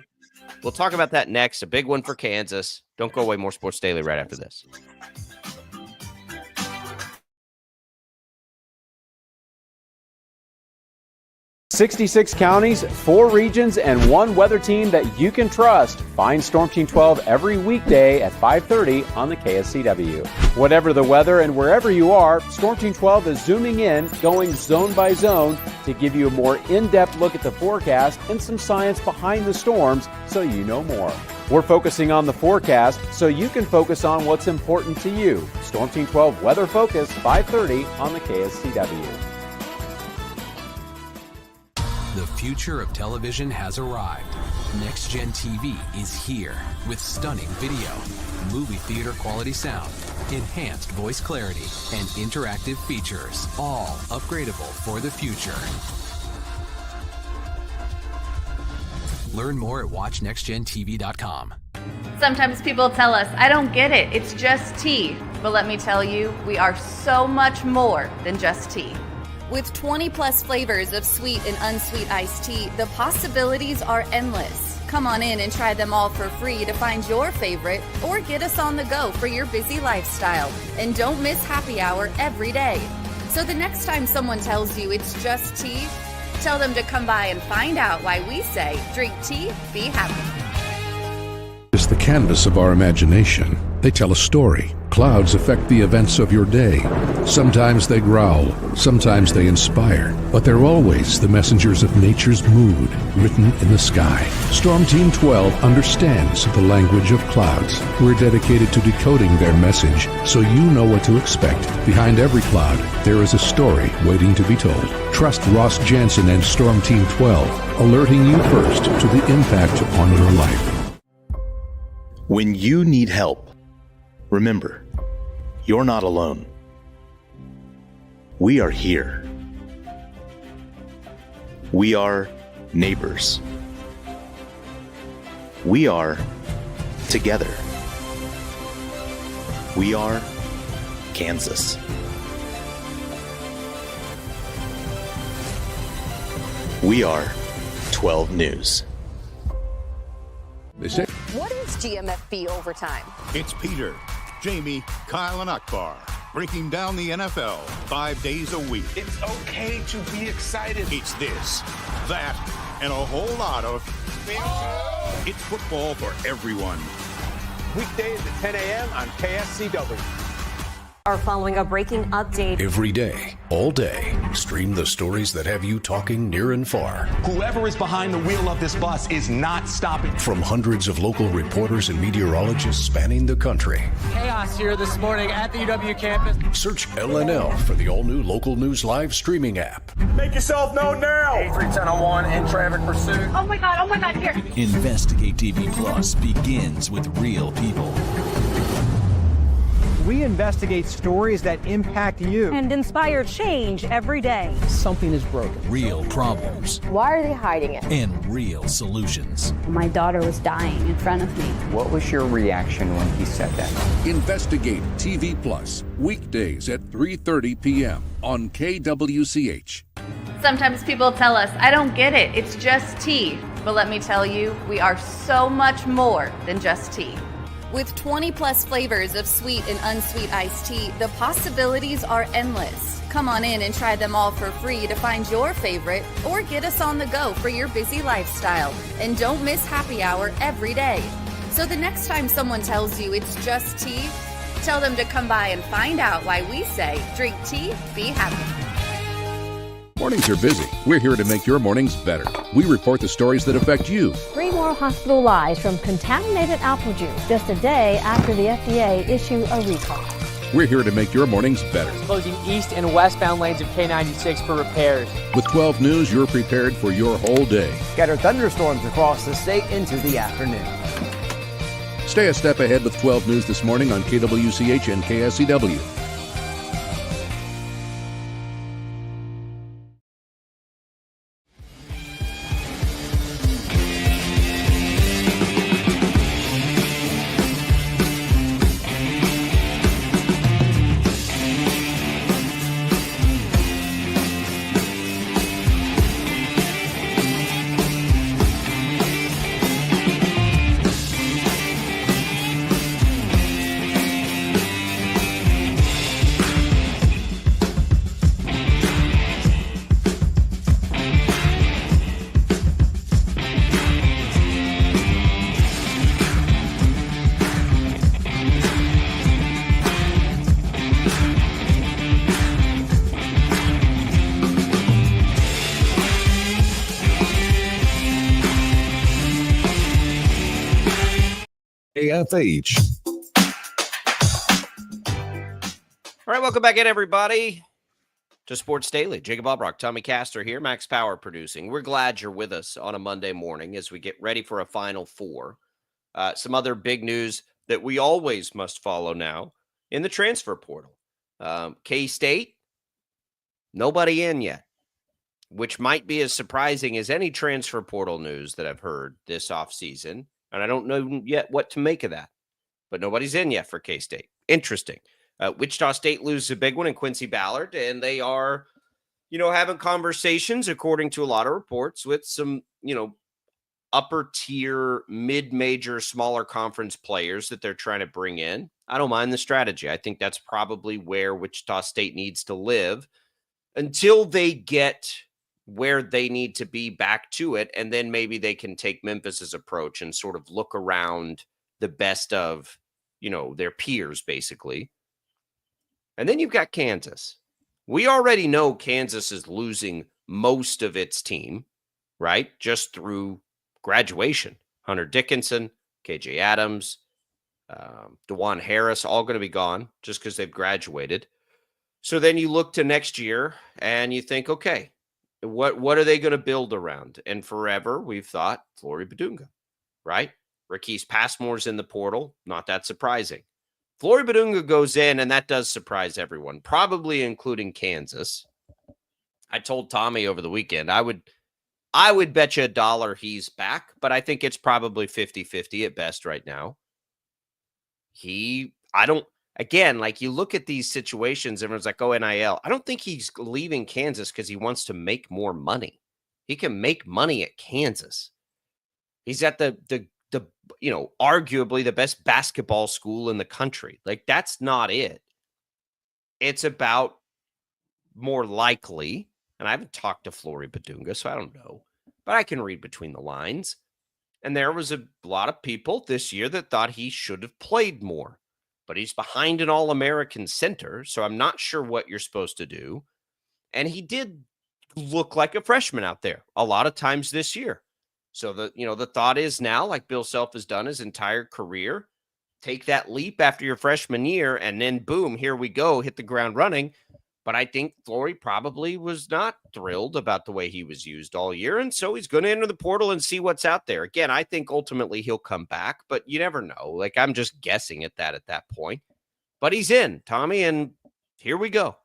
We'll talk about that next. A big one for Kansas. Don't go away. More Sports Daily right after this. "66 counties, 4 regions, and 1 weather team that you can trust. Find Storm Team 12 every weekday at 5:30 on the KSCW. Whatever the weather and wherever you are, Storm Team 12 is zooming in, going zone by zone to give you a more in-depth look at the forecast and some science behind the storms so you know more. We're focusing on the forecast so you can focus on what's important to you. Storm Team 12 Weather Focus, 5:30 on the KSCW. The future of television has arrived. Next Gen TV is here with stunning video, movie theater quality sound, enhanced voice clarity, and interactive features, all upgradable for the future. Learn more at watchnextgentv.com. Sometimes people tell us, I don't get it, it's just tea. But let me tell you, we are so much more than just tea. With 20 plus flavors of sweet and unsweet iced tea, the possibilities are endless. Come on in and try them all for free to find your favorite or get us on the go for your busy lifestyle. And don't miss happy hour every day. So the next time someone tells you it's just tea, tell them to come by and find out why we say drink tea, be happy. Is the canvas of our imagination. They tell a story. Clouds affect the events of your day. Sometimes they growl, sometimes they inspire, but they're always the messengers of nature's mood, written in the sky. Storm Team 12 understands the language of clouds. We're dedicated to decoding their message so you know what to expect. Behind every cloud, there is a story waiting to be told. Trust Ross Jansen and Storm Team 12, alerting you first to the impact on your life. When you need help, remember, you're not alone. We are here. We are neighbors. We are together. We are Kansas. We are 12 News. They say, what is GMFB Overtime? It's Peter, Jamie, Kyle, and Akbar breaking down the NFL 5 days a week. It's okay to be excited. It's this, that, and a whole lot of... It's football for everyone. Weekdays at 10 a.m. on KSCW. are following a breaking update. Every day, all day, stream the stories that have you talking near and far. Whoever is behind the wheel of this bus is not stopping. From hundreds of local reporters and meteorologists spanning the country. Chaos here this morning at the UW campus. Search LNL for the all-new Local News Live streaming app. Make yourself known now. 831001 in traffic pursuit. Oh my God, here. Investigate TV Plus begins with real people. We investigate stories that impact you. And inspire change every day. Something is broken. Real problems. Why are they hiding it? And real solutions. My daughter was dying in front of me. What was your reaction when he said that? Investigate TV Plus, weekdays at 3:30 p.m. on KWCH. Sometimes people tell us, I don't get it, it's just tea. But let me tell you, we are so much more than just tea. With 20 plus flavors of sweet and unsweet iced tea, the possibilities are endless. Come on in and try them all for free to find your favorite or get us on the go for your busy lifestyle. And don't miss happy hour every day. So the next time someone tells you it's just tea, tell them to come by and find out why we say drink tea, be happy. Mornings are busy. We're here to make your mornings better. We report the stories that affect you. 3 more hospital lies from contaminated apple juice just a day after the FDA issue a recall. We're here to make your mornings better. Closing east and westbound lanes of K96 for repairs. With 12 News, you're prepared for your whole day. Scattered thunderstorms across the state into the afternoon. Stay a step ahead with 12 News this morning on KWCH and KSCW. KFH. All right, welcome back in, everybody, to Sports Daily. Jacob Albrock, Tommy Castor here, Max Power producing. We're glad you're with us on a Monday morning as we get ready for a Final Four. Some other big news that we always must follow now in the transfer portal. K-State, nobody in yet, which might be as surprising as any transfer portal news that I've heard this offseason. And I don't know yet what to make of that. But nobody's in yet for K-State. Interesting. Wichita State loses a big one in Quincy Ballard, and they are, having conversations, according to a lot of reports, with some, upper tier, mid-major, smaller conference players that they're trying to bring in. I don't mind the strategy. I think that's probably where Wichita State needs to live until they get where they need to be back to it. And then maybe they can take Memphis's approach and sort of look around the best of, their peers, basically. And then you've got Kansas. We already know Kansas is losing most of its team, right? Just through graduation. Hunter Dickinson, KJ Adams, DeJuan Harris, all going to be gone just because they've graduated. So then you look to next year and you think, okay, what are they going to build around? And forever we've thought Flory Badunga, right? Rakees Passmore's in the portal. Not that surprising. Flory Badunga goes in, and that does surprise everyone, probably including Kansas. I told Tommy over the weekend, I would bet you $1 he's back, but I think it's probably 50-50 at best right now. Again, like you look at these situations, everyone's like, oh, NIL. I don't think he's leaving Kansas because he wants to make more money. He can make money at Kansas. He's at the arguably the best basketball school in the country. Like, that's not it. It's about more likely, and I haven't talked to Flory Badunga, so I don't know, but I can read between the lines. And there was a lot of people this year that thought he should have played more. but he's behind an All-American center, so I'm not sure what you're supposed to do. And he did look like a freshman out there a lot of times this year. So the thought is now, like Bill Self has done his entire career, take that leap after your freshman year, and then boom, here we go, hit the ground running. But I think Flory probably was not thrilled about the way he was used all year. And so he's going to enter the portal and see what's out there. Again, I think ultimately he'll come back, but you never know. Like, I'm just guessing at that point. But he's in, Tommy, and here we go.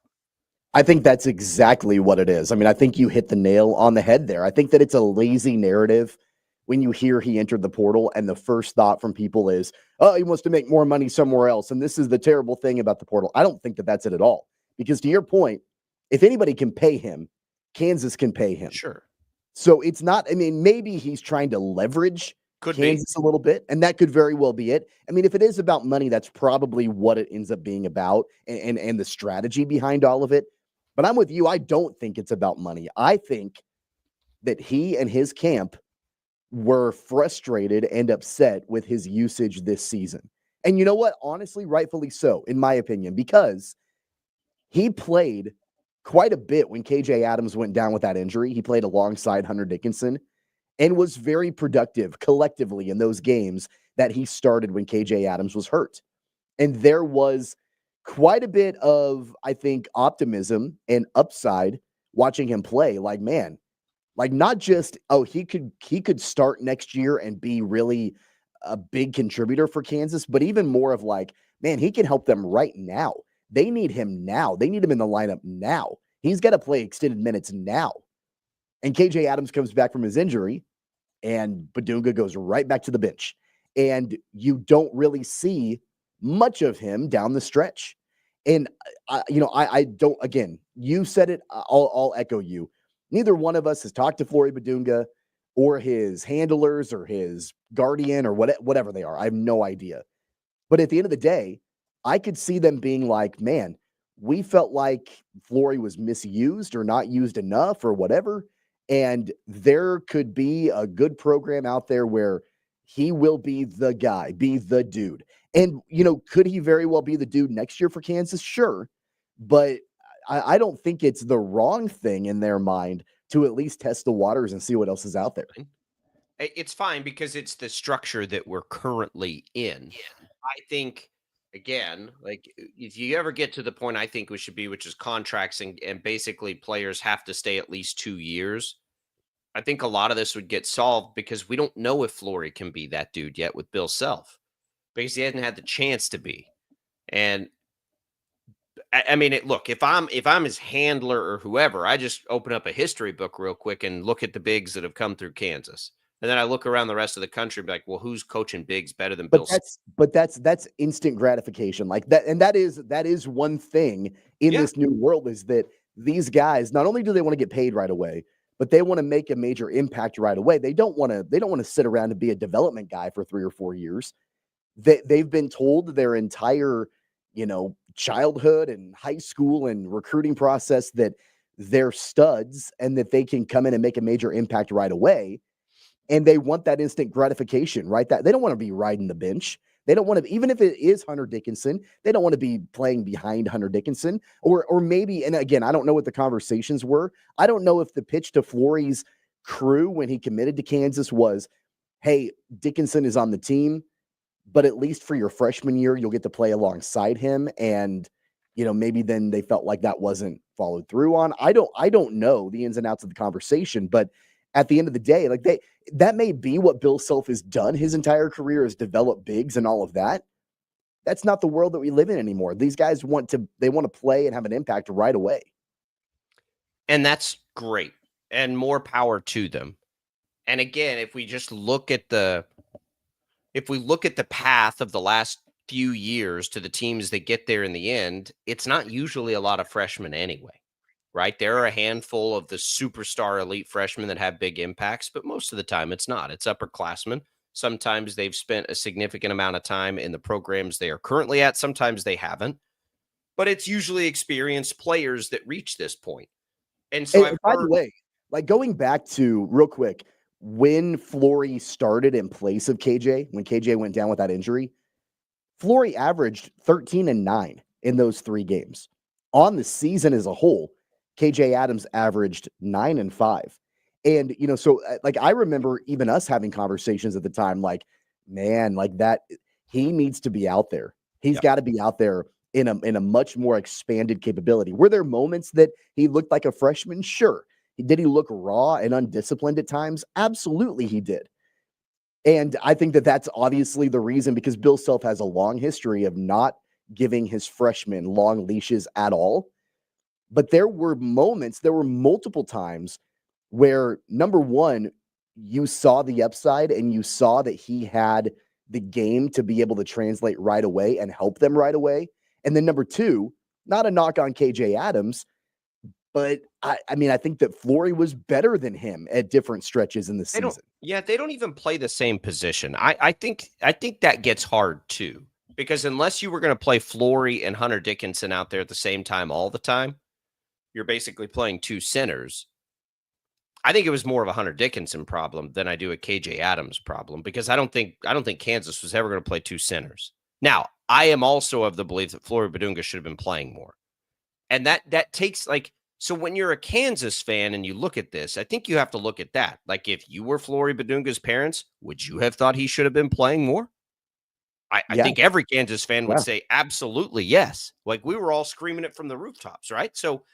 I think that's exactly what it is. I mean, I think you hit the nail on the head there. I think that it's a lazy narrative when you hear he entered the portal and the first thought from people is, oh, he wants to make more money somewhere else. And this is the terrible thing about the portal. I don't think that that's it at all. Because to your point, if anybody can pay him, Kansas can pay him. Sure. So it's not, I mean, maybe he's trying to leverage Kansas a little bit, and that could very well be it. I mean, if it is about money, that's probably what it ends up being about and the strategy behind all of it. But I'm with you. I don't think it's about money. I think that he and his camp were frustrated and upset with his usage this season. And you know what? Honestly, rightfully so, in my opinion, because he played quite a bit when KJ Adams went down with that injury. He played alongside Hunter Dickinson and was very productive collectively in those games that he started when KJ Adams was hurt. And there was quite a bit of, I think, optimism and upside watching him play. Like, man, like not just, oh, he could start next year and be really a big contributor for Kansas, but even more of like, man, he can help them right now. They need him now. They need him in the lineup now. He's got to play extended minutes now. And KJ Adams comes back from his injury, and Badunga goes right back to the bench. And you don't really see much of him down the stretch. And, I don't, again, you said it, I'll echo you. Neither one of us has talked to Flory Badunga or his handlers or his guardian or whatever they are. I have no idea. But at the end of the day, I could see them being like, man, we felt like Flory was misused or not used enough or whatever. And there could be a good program out there where he will be the guy, be the dude. And, could he very well be the dude next year for Kansas? Sure. But I don't think it's the wrong thing in their mind to at least test the waters and see what else is out there. It's fine because it's the structure that we're currently in. I think, again, like if you ever get to the point I think we should be, which is contracts and basically players have to stay at least 2 years, I think a lot of this would get solved because we don't know if Flory can be that dude yet with Bill Self because he hasn't had the chance to be. And I mean, look, if I'm his handler or whoever, I just open up a history book real quick and look at the bigs that have come through Kansas. And then I look around the rest of the country and be like, well, who's coaching bigs better than Bill? But that's instant gratification. Like that. And that is one thing in this new world is that these guys, not only do they want to get paid right away, but they want to make a major impact right away. They don't want to sit around and be a development guy for 3 or 4 years. They've been told their entire, childhood and high school and recruiting process that they're studs and that they can come in and make a major impact right away. And they want that instant gratification, right? That they don't want to be riding the bench. They don't want to, even if it is Hunter Dickinson, they don't want to be playing behind Hunter Dickinson or maybe, and again, I don't know what the conversations were. I don't know if the pitch to Flory's crew when he committed to Kansas was, hey, Dickinson is on the team, but at least for your freshman year, you'll get to play alongside him. And, maybe then they felt like that wasn't followed through on. I don't know the ins and outs of the conversation, but at the end of the day, like that may be what Bill Self has done his entire career is develop bigs and all of that. That's not the world that we live in anymore. These guys want to play and have an impact right away. And that's great. And more power to them. And again, if we just look at the path of the last few years to the teams that get there in the end, it's not usually a lot of freshmen anyway. Right? There are a handful of the superstar elite freshmen that have big impacts, but most of the time it's not. It's upperclassmen. Sometimes they've spent a significant amount of time in the programs they are currently at. Sometimes they haven't. But it's usually experienced players that reach this point. And so by the way, like going back to real quick, when Flory started in place of KJ, when KJ went down with that injury, Flory averaged 13-9 in those 3 games. On the season as a whole, KJ Adams averaged 9-5. And, so like, I remember even us having conversations at the time, like, man, like that, he needs to be out there. He's got to be out there in a much more expanded capability. Were there moments that he looked like a freshman? Sure. Did he look raw and undisciplined at times? Absolutely he did. And I think that that's obviously the reason, because Bill Self has a long history of not giving his freshmen long leashes at all. But there were multiple times where, number one, you saw the upside and you saw that he had the game to be able to translate right away and help them right away. And then number two, not a knock on KJ Adams, but I think that Flory was better than him at different stretches in the season. They don't even play the same position. I think that gets hard too, because unless you were going to play Flory and Hunter Dickinson out there at the same time all the time, you're basically playing 2 centers. I think it was more of a Hunter Dickinson problem than I do a KJ Adams problem, because I don't think Kansas was ever going to play 2 centers. Now, I am also of the belief that Flory Bidunga should have been playing more. And that takes, like, so when you're a Kansas fan and you look at this, I think you have to look at that. Like, if you were Flory Bidunga's parents, would you have thought he should have been playing more? I think every Kansas fan would say absolutely yes. Like, we were all screaming it from the rooftops, right? So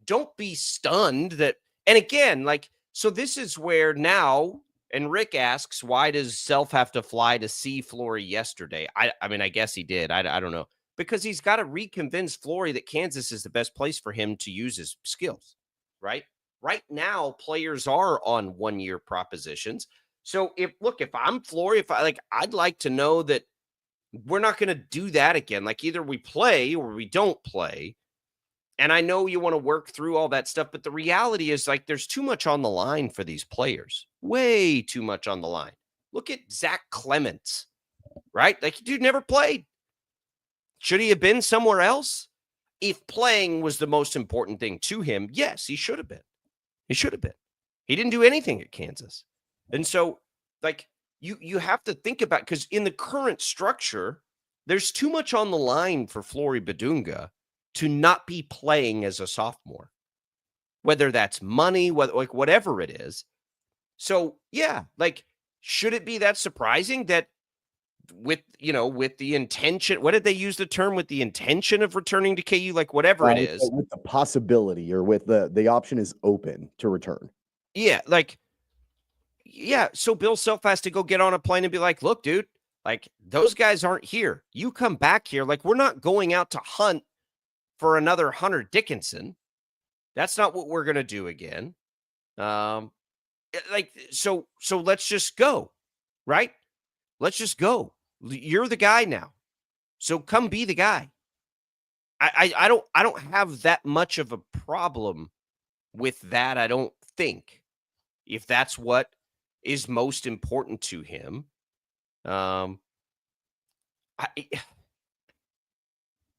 don't be stunned that. And again, like, so this is where now, and Rick asks, why does Self have to fly to see Flory yesterday? I mean, I guess he did. I don't know. Because he's got to reconvince Flory that Kansas is the best place for him to use his skills, right? Right now, players are on 1-year propositions. So if I'm Flory, I'd like to know that we're not going to do that again. Like, either we play or we don't play. And I know you want to work through all that stuff, but the reality is, like, there's too much on the line for these players. Way too much on the line. Look at Zach Clements, right? Like, dude never played. Should he have been somewhere else? If playing was the most important thing to him, yes, he should have been. He should have been. He didn't do anything at Kansas. And so, like, you have to think about, because in the current structure, there's too much on the line for Flory Bidunga to not be playing as a sophomore, whether that's money, whatever it is. So, yeah, like, should it be that surprising that with the intention, what did they use the term, with the intention of returning to KU, like, whatever it is, with the possibility, or with the option is open to return. Yeah. Like, yeah. So Bill Self has to go get on a plane and be like, look, dude, like, those guys aren't here. You come back here. Like, we're not going out to hunt for another Hunter Dickinson. That's not what we're going to do again. So let's just go, right? Let's just go. You're the guy now. So come be the guy. I don't have that much of a problem with that. I don't think, if that's what is most important to him.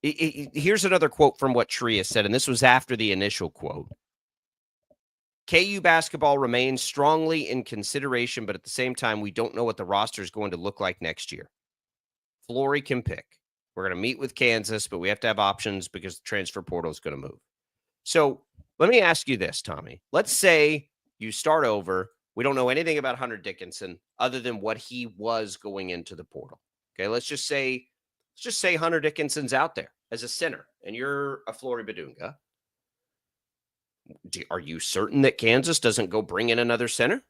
Here's another quote from what Tria said, and this was after the initial quote. KU basketball remains strongly in consideration, but at the same time, we don't know what the roster is going to look like next year. Flory can pick. We're going to meet with Kansas, but we have to have options because the transfer portal is going to move. So let me ask you this, Tommy. Let's say you start over. We don't know anything about Hunter Dickinson other than what he was going into the portal. Okay, let's just say Hunter Dickinson's out there as a center, and you're a Flory Bidunga. Are you certain that Kansas doesn't go bring in another center?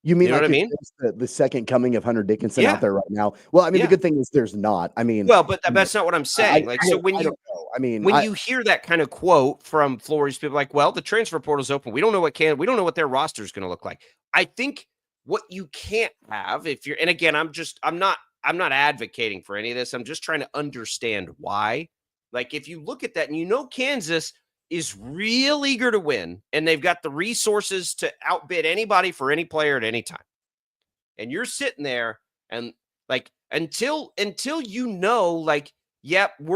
You mean, you know what I mean? The second coming of Hunter Dickinson out there right now? Well, I mean, the good thing is there's not. I mean, well, but that's not what I'm saying. When you hear that kind of quote from Flory's people, like, well, the transfer portal's open. We don't know what their roster is going to look like. I think what you can't have, if you're, and again, I'm not advocating for any of this. I'm just trying to understand why. Like, if you look at that and Kansas is real eager to win, and they've got the resources to outbid anybody for any player at any time. And you're sitting there and, like, until we're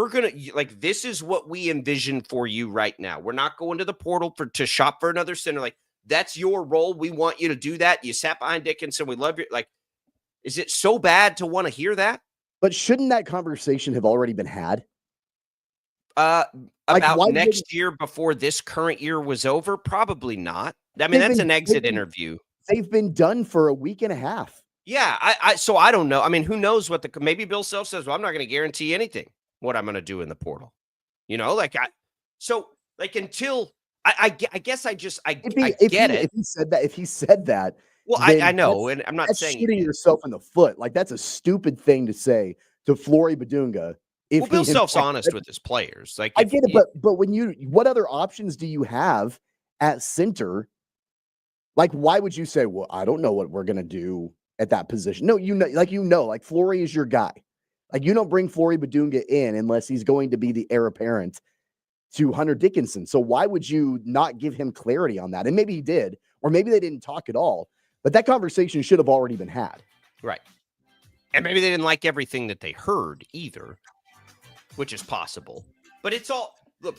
going to, like, this is what we envision for you right now. We're not going to the portal to shop for another center. Like, that's your role. We want you to do that. You sat behind Dickinson. We love you. Like, is it so bad to want to hear that? But shouldn't that conversation have already been had? About next year before this current year was over? Probably not. I mean, that's an exit interview. They've been done for a week and a half. Yeah, so I don't know. I mean, who knows what maybe Bill Self says, well, I'm not going to guarantee anything what I'm going to do in the portal. Until I guess I get it. If he said that, well, I know, and I'm not saying shooting yourself in the foot. Like, that's a stupid thing to say to Flory Badunga. Bill Self's honest with his players. Like, I get it, but when what other options do you have at center? Like, why would you say, well, I don't know what we're gonna do at that position? No, like Flory is your guy. Like, you don't bring Flory Badunga in unless he's going to be the heir apparent to Hunter Dickinson. So why would you not give him clarity on that? And maybe he did, or maybe they didn't talk at all. But that conversation should have already been had. Right. And maybe they didn't like everything that they heard either, which is possible. But it's all, look,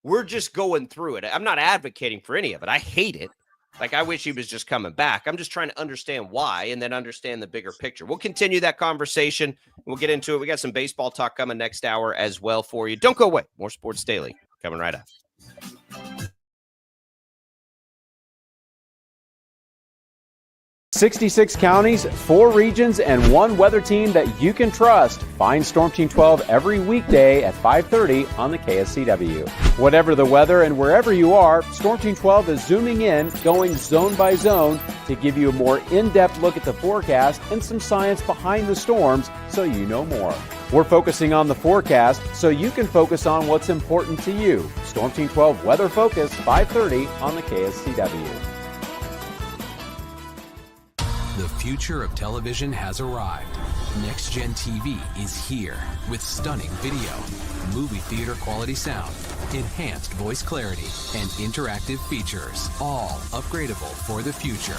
we're just going through it. I'm not advocating for any of it. I hate it. Like, I wish he was just coming back. I'm just trying to understand why and then understand the bigger picture. We'll continue that conversation. We'll get into it. We got some baseball talk coming next hour as well for you. Don't go away. More Sports Daily coming right up. 66 counties, 4 regions, and 1 weather team that you can trust. Find Storm Team 12 every weekday at 5:30 on the KSCW. Whatever the weather and wherever you are, Storm Team 12 is zooming in, going zone by zone to give you a more in-depth look at the forecast and some science behind the storms so you know more. We're focusing on the forecast so you can focus on what's important to you. Storm Team 12 Weather Focus, 5:30 on the KSCW. The future of television has arrived. Next Gen TV is here with stunning video, movie theater quality sound, enhanced voice clarity, and interactive features, all upgradable for the future.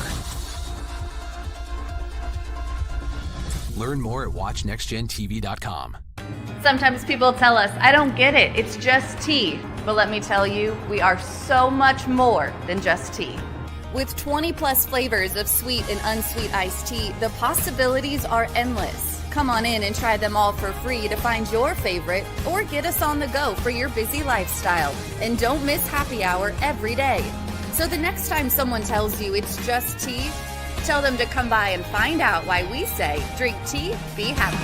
Learn more at watchnextgentv.com. Sometimes people tell us, I don't get it, it's just tea. But let me tell you, we are so much more than just tea. With 20 plus flavors of sweet and unsweet iced tea, the possibilities are endless. Come on in and try them all for free to find your favorite or get us on the go for your busy lifestyle. And don't miss happy hour every day. So the next time someone tells you it's just tea, tell them to come by and find out why we say, drink tea, be happy.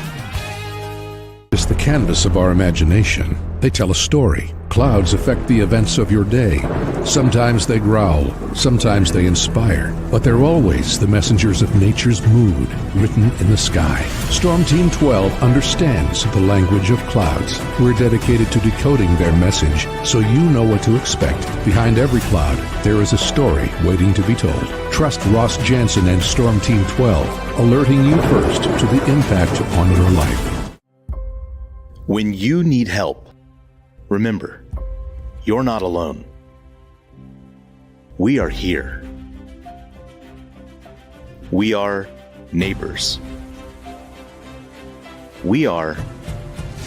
It's the canvas of our imagination. They tell a story. Clouds affect the events of your day. Sometimes they growl, sometimes they inspire, but they're always the messengers of nature's mood written in the sky. Storm Team 12 understands the language of clouds. We're dedicated to decoding their message so you know what to expect. Behind every cloud, there is a story waiting to be told. Trust Ross Jansen and Storm Team 12, alerting you first to the impact on your life. When you need help, remember, you're not alone. We are here. We are neighbors. We are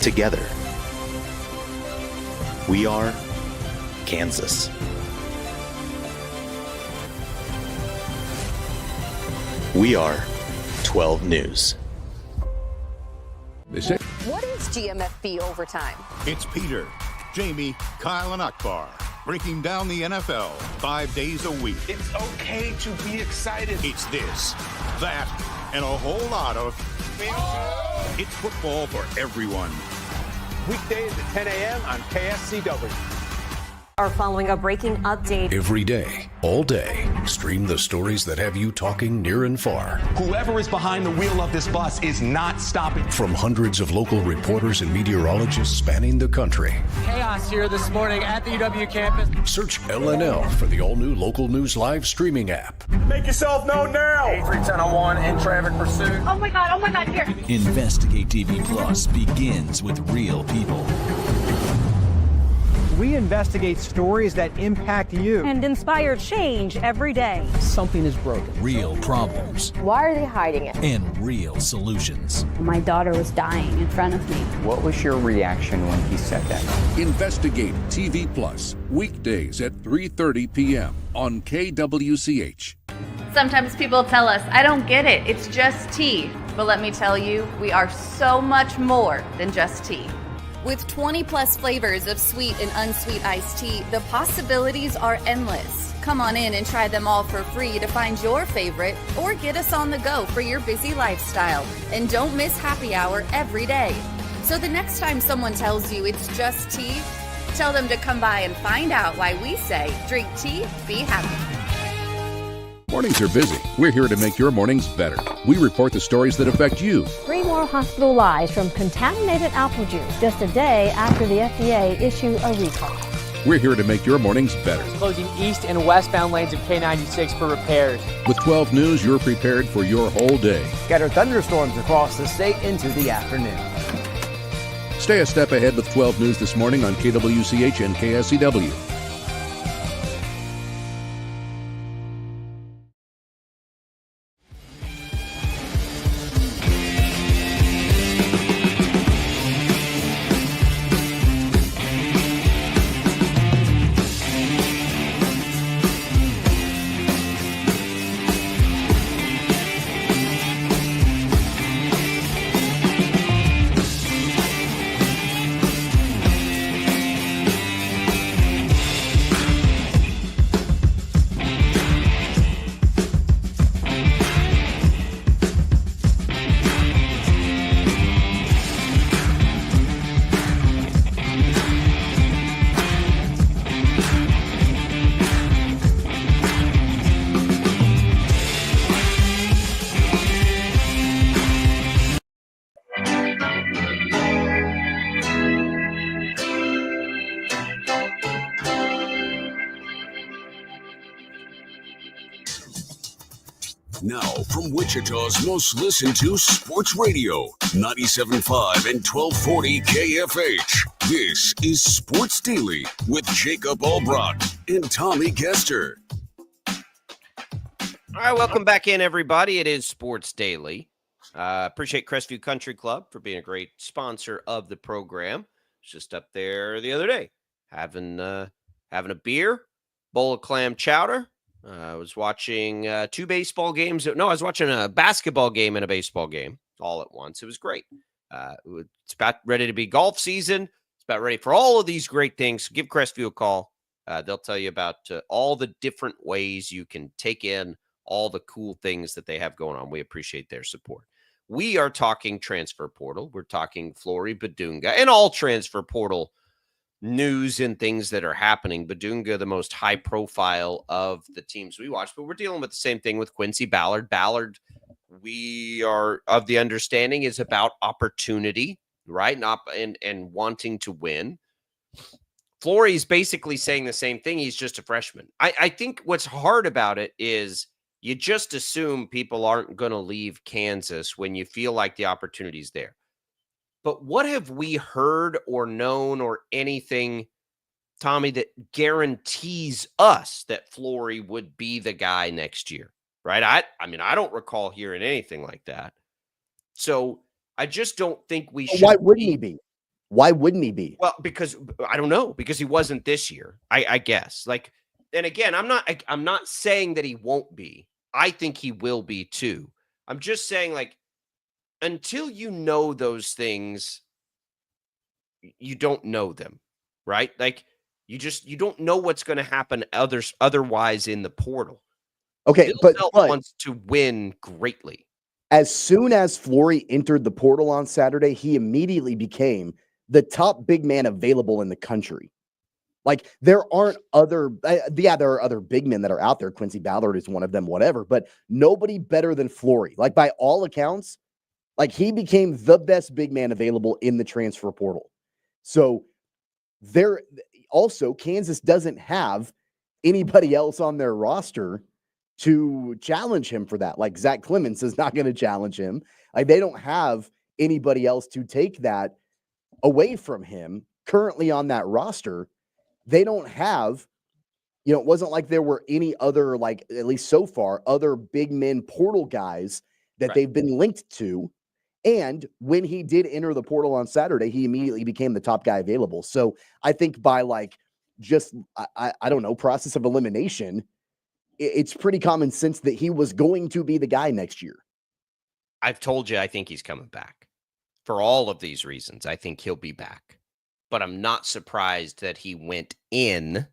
together. We are Kansas. We are 12 News. What is GMFB Overtime? It's Peter, Jamie, Kyle, and Akbar breaking down the NFL 5 days a week. It's okay to be excited. It's this, that, and a whole lot of... It's football for everyone. Weekdays at 10 a.m. on KSCW. Are following a breaking update. Every day, all day, stream the stories that have you talking near and far. Whoever is behind the wheel of this bus is not stopping. From hundreds of local reporters and meteorologists spanning the country. Chaos here this morning at the UW campus. Search LNL for the all-new Local News Live streaming app. Make yourself known now. 83101 in traffic pursuit. Oh my God, here. Investigate TV Plus begins with real people. We investigate stories that impact you And inspire change every day. Something is broken. Real problems. Why are they hiding it? And real solutions. My daughter was dying in front of me. What was your reaction when he said that? Investigate TV Plus, weekdays at 3:30 p.m. on KWCH. Sometimes people tell us, I don't get it, it's just tea. But let me tell you, we are so much more than just tea. With 20 plus flavors of sweet and unsweet iced tea, the possibilities are endless. Come on in and try them all for free to find your favorite or get us on the go for your busy lifestyle. And don't miss happy hour every day. So the next time someone tells you it's just tea, tell them to come by and find out why we say drink tea, be happy. Mornings are busy. We're here to make your mornings better. We report the stories that affect you. 3 more hospital lies from contaminated apple juice just a day after the FDA issued a recall. We're here to make your mornings better. Closing east and westbound lanes of K96 for repairs. With 12 News, you're prepared for your whole day. Scattered thunderstorms across the state into the afternoon. Stay a step ahead with 12 News this morning on KWCH and KSCW. Now, from Wichita's most listened to sports radio, 97.5 and 1240 KFH. This is Sports Daily with Jacob Albrock and Tommy Kester. All right, welcome back in, everybody. It is Sports Daily. Appreciate Crestview Country Club for being a great sponsor of the program. Just up there the other day, having a beer, bowl of clam chowder. I was watching 2 baseball games. No, I was watching a basketball game and a baseball game all at once. It was great. It's about ready to be golf season. It's about ready for all of these great things. Give Crestview a call. They'll tell you about all the different ways you can take in all the cool things that they have going on. We appreciate their support. We are talking transfer portal. We're talking Flory Bidunga and all transfer portal news and things that are happening. Bidunga, the most high profile of the teams we watch, but we're dealing with the same thing with Quincy Ballard. Ballard, we are of the understanding, is about opportunity, right? And wanting to win. Flory's basically saying the same thing. He's just a freshman. I think what's hard about it is you just assume people aren't going to leave Kansas when you feel like the opportunity's there. But what have we heard or known or anything, Tommy, that guarantees us that Flory would be the guy next year, right? I mean, I don't recall hearing anything like that. So I just don't think we should. Why wouldn't he be? Why wouldn't he be? Well, because I don't know, because he wasn't this year, I guess. Like, and again, I'm not saying that he won't be. I think he will be too. I'm just saying, like, until you know those things, you don't know them, right? Like you don't know what's going to happen otherwise in the portal. Okay, Bill but wants to win greatly. As soon as Flory entered the portal on Saturday, he immediately became the top big man available in the country. Like there aren't other, there are other big men that are out there. Quincy Ballard is one of them, whatever, but nobody better than Flory. Like by all accounts, like he became the best big man available in the transfer portal. So there also, Kansas doesn't have anybody else on their roster to challenge him for that. Like Zach Clemens is not going to challenge him. Like they don't have anybody else to take that away from him currently on that roster. They don't have, it wasn't like there were any other, like at least so far, other big men portal guys that they've been linked to. And when he did enter the portal on Saturday, he immediately became the top guy available. So I think by like just, I don't know, process of elimination, it's pretty common sense that he was going to be the guy next year. I've told you I think he's coming back. For all of these reasons, I think he'll be back. But I'm not surprised that he went in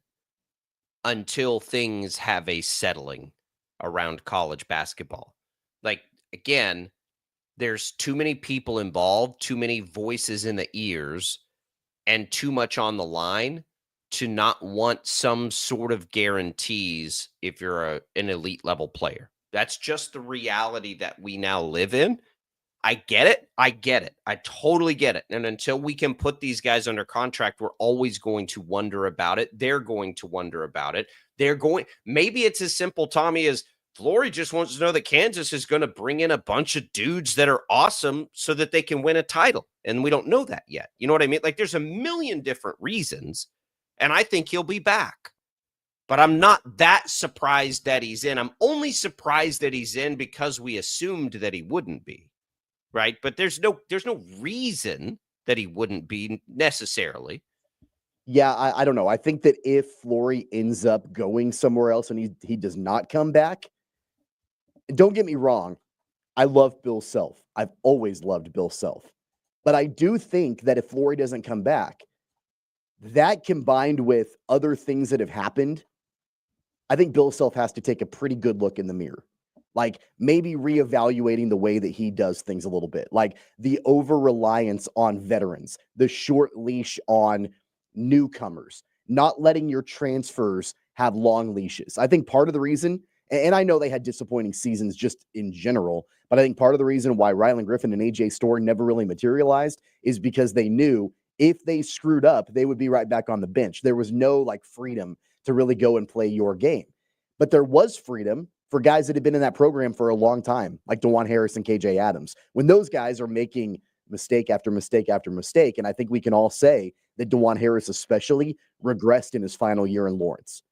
until things have a settling around college basketball. Like, again, there's too many people involved, too many voices in the ears, and too much on the line to not want some sort of guarantees if you're an elite level player. That's just the reality that we now live in. I get it. I totally get it. And until we can put these guys under contract, we're always going to wonder about it. They're going to wonder about it. Maybe it's as simple, Tommy, as Flory just wants to know that Kansas is going to bring in a bunch of dudes that are awesome so that they can win a title. And we don't know that yet. You know what I mean? Like, there's a million different reasons, and I think he'll be back. But I'm not that surprised that he's in. I'm only surprised that he's in because we assumed that he wouldn't be. Right. But there's no reason that he wouldn't be necessarily. Yeah, I don't know. I think that if Flory ends up going somewhere else and he does not come back, don't get me wrong, I love Bill Self. I've always loved Bill Self. But I do think that if Flory doesn't come back, that combined with other things that have happened, I think Bill Self has to take a pretty good look in the mirror. Like maybe reevaluating the way that he does things a little bit, like the over-reliance on veterans, the short leash on newcomers, not letting your transfers have long leashes. I think part of the reason, and I know they had disappointing seasons just in general, but I think part of the reason why Rylan Griffin and AJ Storr never really materialized is because they knew if they screwed up, they would be right back on the bench. There was no like freedom to really go and play your game, but there was freedom for guys that had been in that program for a long time, like DeJuan Harris and KJ Adams, when those guys are making mistake after mistake after mistake. And I think we can all say that DeJuan Harris especially regressed in his final year in Lawrence.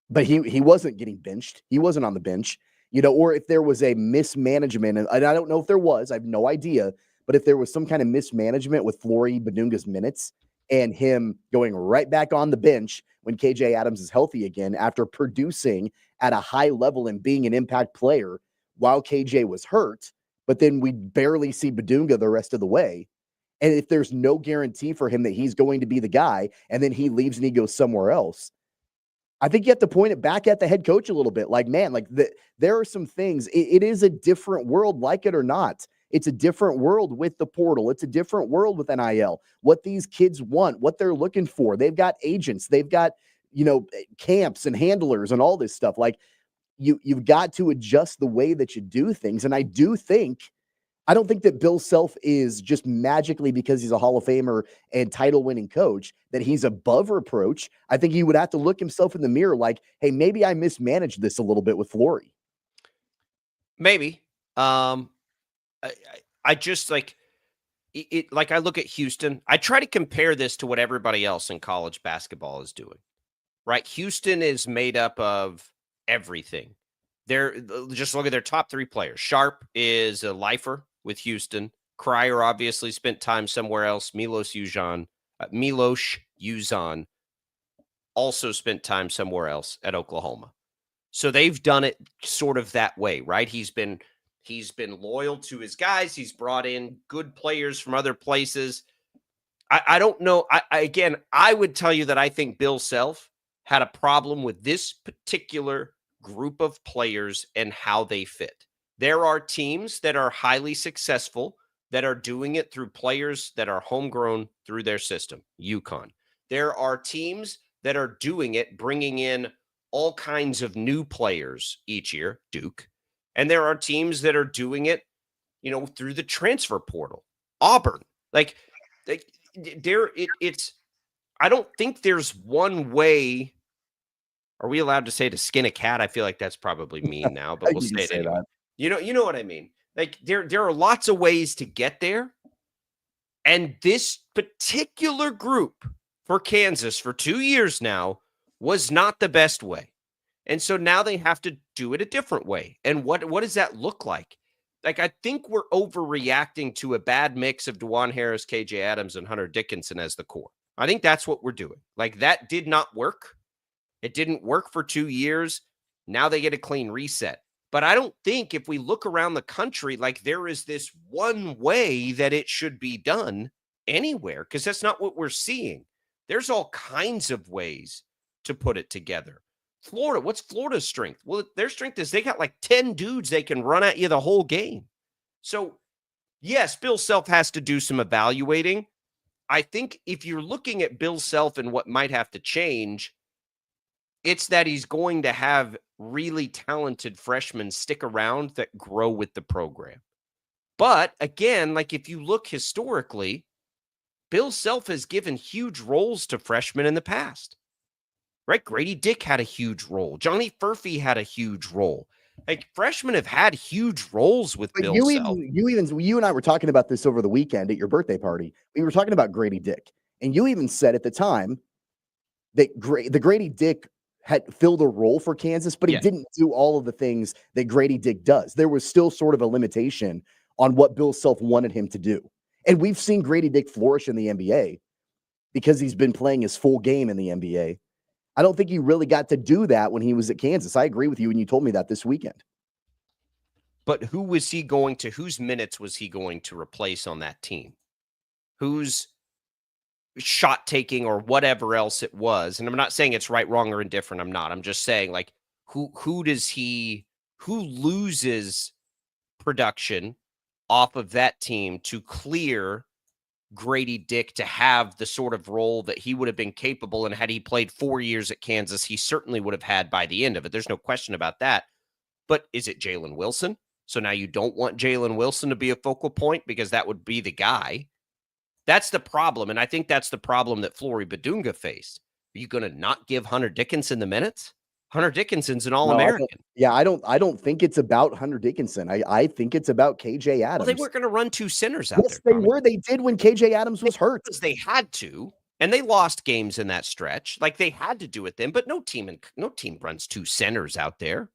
But he wasn't getting benched. He wasn't on the bench, or if there was a mismanagement, and I don't know if there was, I have no idea, but if there was some kind of mismanagement with Flory Badunga's minutes and him going right back on the bench when KJ Adams is healthy again after producing at a high level and being an impact player while KJ was hurt, but then we barely see Badunga the rest of the way. And if there's no guarantee for him that he's going to be the guy, and then he leaves and he goes somewhere else, I think you have to point it back at the head coach a little bit. Like, man, there are some things. It is a different world, like it or not. It's a different world with the portal. It's a different world with NIL. What these kids want, what they're looking for. They've got agents. They've got, camps and handlers and all this stuff. Like, you've got to adjust the way that you do things. And I don't think that Bill Self is just magically, because he's a Hall of Famer and title-winning coach, that he's above reproach. I think he would have to look himself in the mirror like, hey, maybe I mismanaged this a little bit with Flory. Maybe. I just like it. Like I look at Houston. I try to compare this to what everybody else in college basketball is doing. Right? Houston is made up of everything. Just look at their top three players. Sharp is a lifer with Houston. Cryer obviously spent time somewhere else. Milos Uzan also spent time somewhere else at Oklahoma. So they've done it sort of that way, right? He's been loyal to his guys. He's brought in good players from other places. I don't know. I would tell you that I think Bill Self had a problem with this particular group of players and how they fit. There are teams that are highly successful that are doing it through players that are homegrown through their system. UConn. There are teams that are doing it, bringing in all kinds of new players each year, Duke. And there are teams that are doing it, through the transfer portal. Auburn. I don't think there's one way. Are we allowed to say to skin a cat? I feel like that's probably mean now, but we'll say it anyway. You know what I mean? Like there are lots of ways to get there. And this particular group for Kansas for 2 years now was not the best way. And so now they have to do it a different way. And what does that look like? Like, I think we're overreacting to a bad mix of DeJuan Harris, KJ Adams, and Hunter Dickinson as the core. I think that's what we're doing. Like, that did not work. It didn't work for 2 years. Now they get a clean reset. But I don't think if we look around the country, like there is this one way that it should be done anywhere, because that's not what we're seeing. There's all kinds of ways to put it together. Florida, what's Florida's strength? Well, their strength is they got like 10 dudes they can run at you the whole game. So, yes, Bill Self has to do some evaluating. I think if you're looking at Bill Self and what might have to change, it's that he's going to have really talented freshmen stick around that grow with the program. But again, like if you look historically, Bill Self has given huge roles to freshmen in the past, right? Grady Dick had a huge role. Johnny Furphy had a huge role. Like freshmen have had huge roles with Bill Self. You and I were talking about this over the weekend at your birthday party. We were talking about Grady Dick, and you even said at the time that the Grady Dick had filled a role for Kansas, but he didn't do all of the things that Grady Dick does. There was still sort of a limitation on what Bill Self wanted him to do. And we've seen Grady Dick flourish in the NBA because he's been playing his full game in the NBA. I don't think he really got to do that when he was at Kansas. I agree with you, and you told me that this weekend. But whose minutes was he going to replace on that team? Whose shot taking or whatever else it was? And I'm not saying it's right, wrong, or indifferent. I'm not. I'm just saying, like, who loses production off of that team to clear Grady Dick to have the sort of role that he would have been capable, and had he played 4 years at Kansas, he certainly would have had by the end of it. There's no question about that. But is it Jalen Wilson? So now you don't want Jalen Wilson to be a focal point because that would be the guy. That's the problem, and I think that's the problem that Flory Badunga faced. Are you going to not give Hunter Dickinson the minutes? Hunter Dickinson's an All-American. I don't think it's about Hunter Dickinson. I think it's about KJ Adams. Well, they weren't going to run two centers out there. Yes, they were. They did when KJ Adams was hurt. Because they had to, and they lost games in that stretch. Like they had to do it then, but no team runs two centers out there.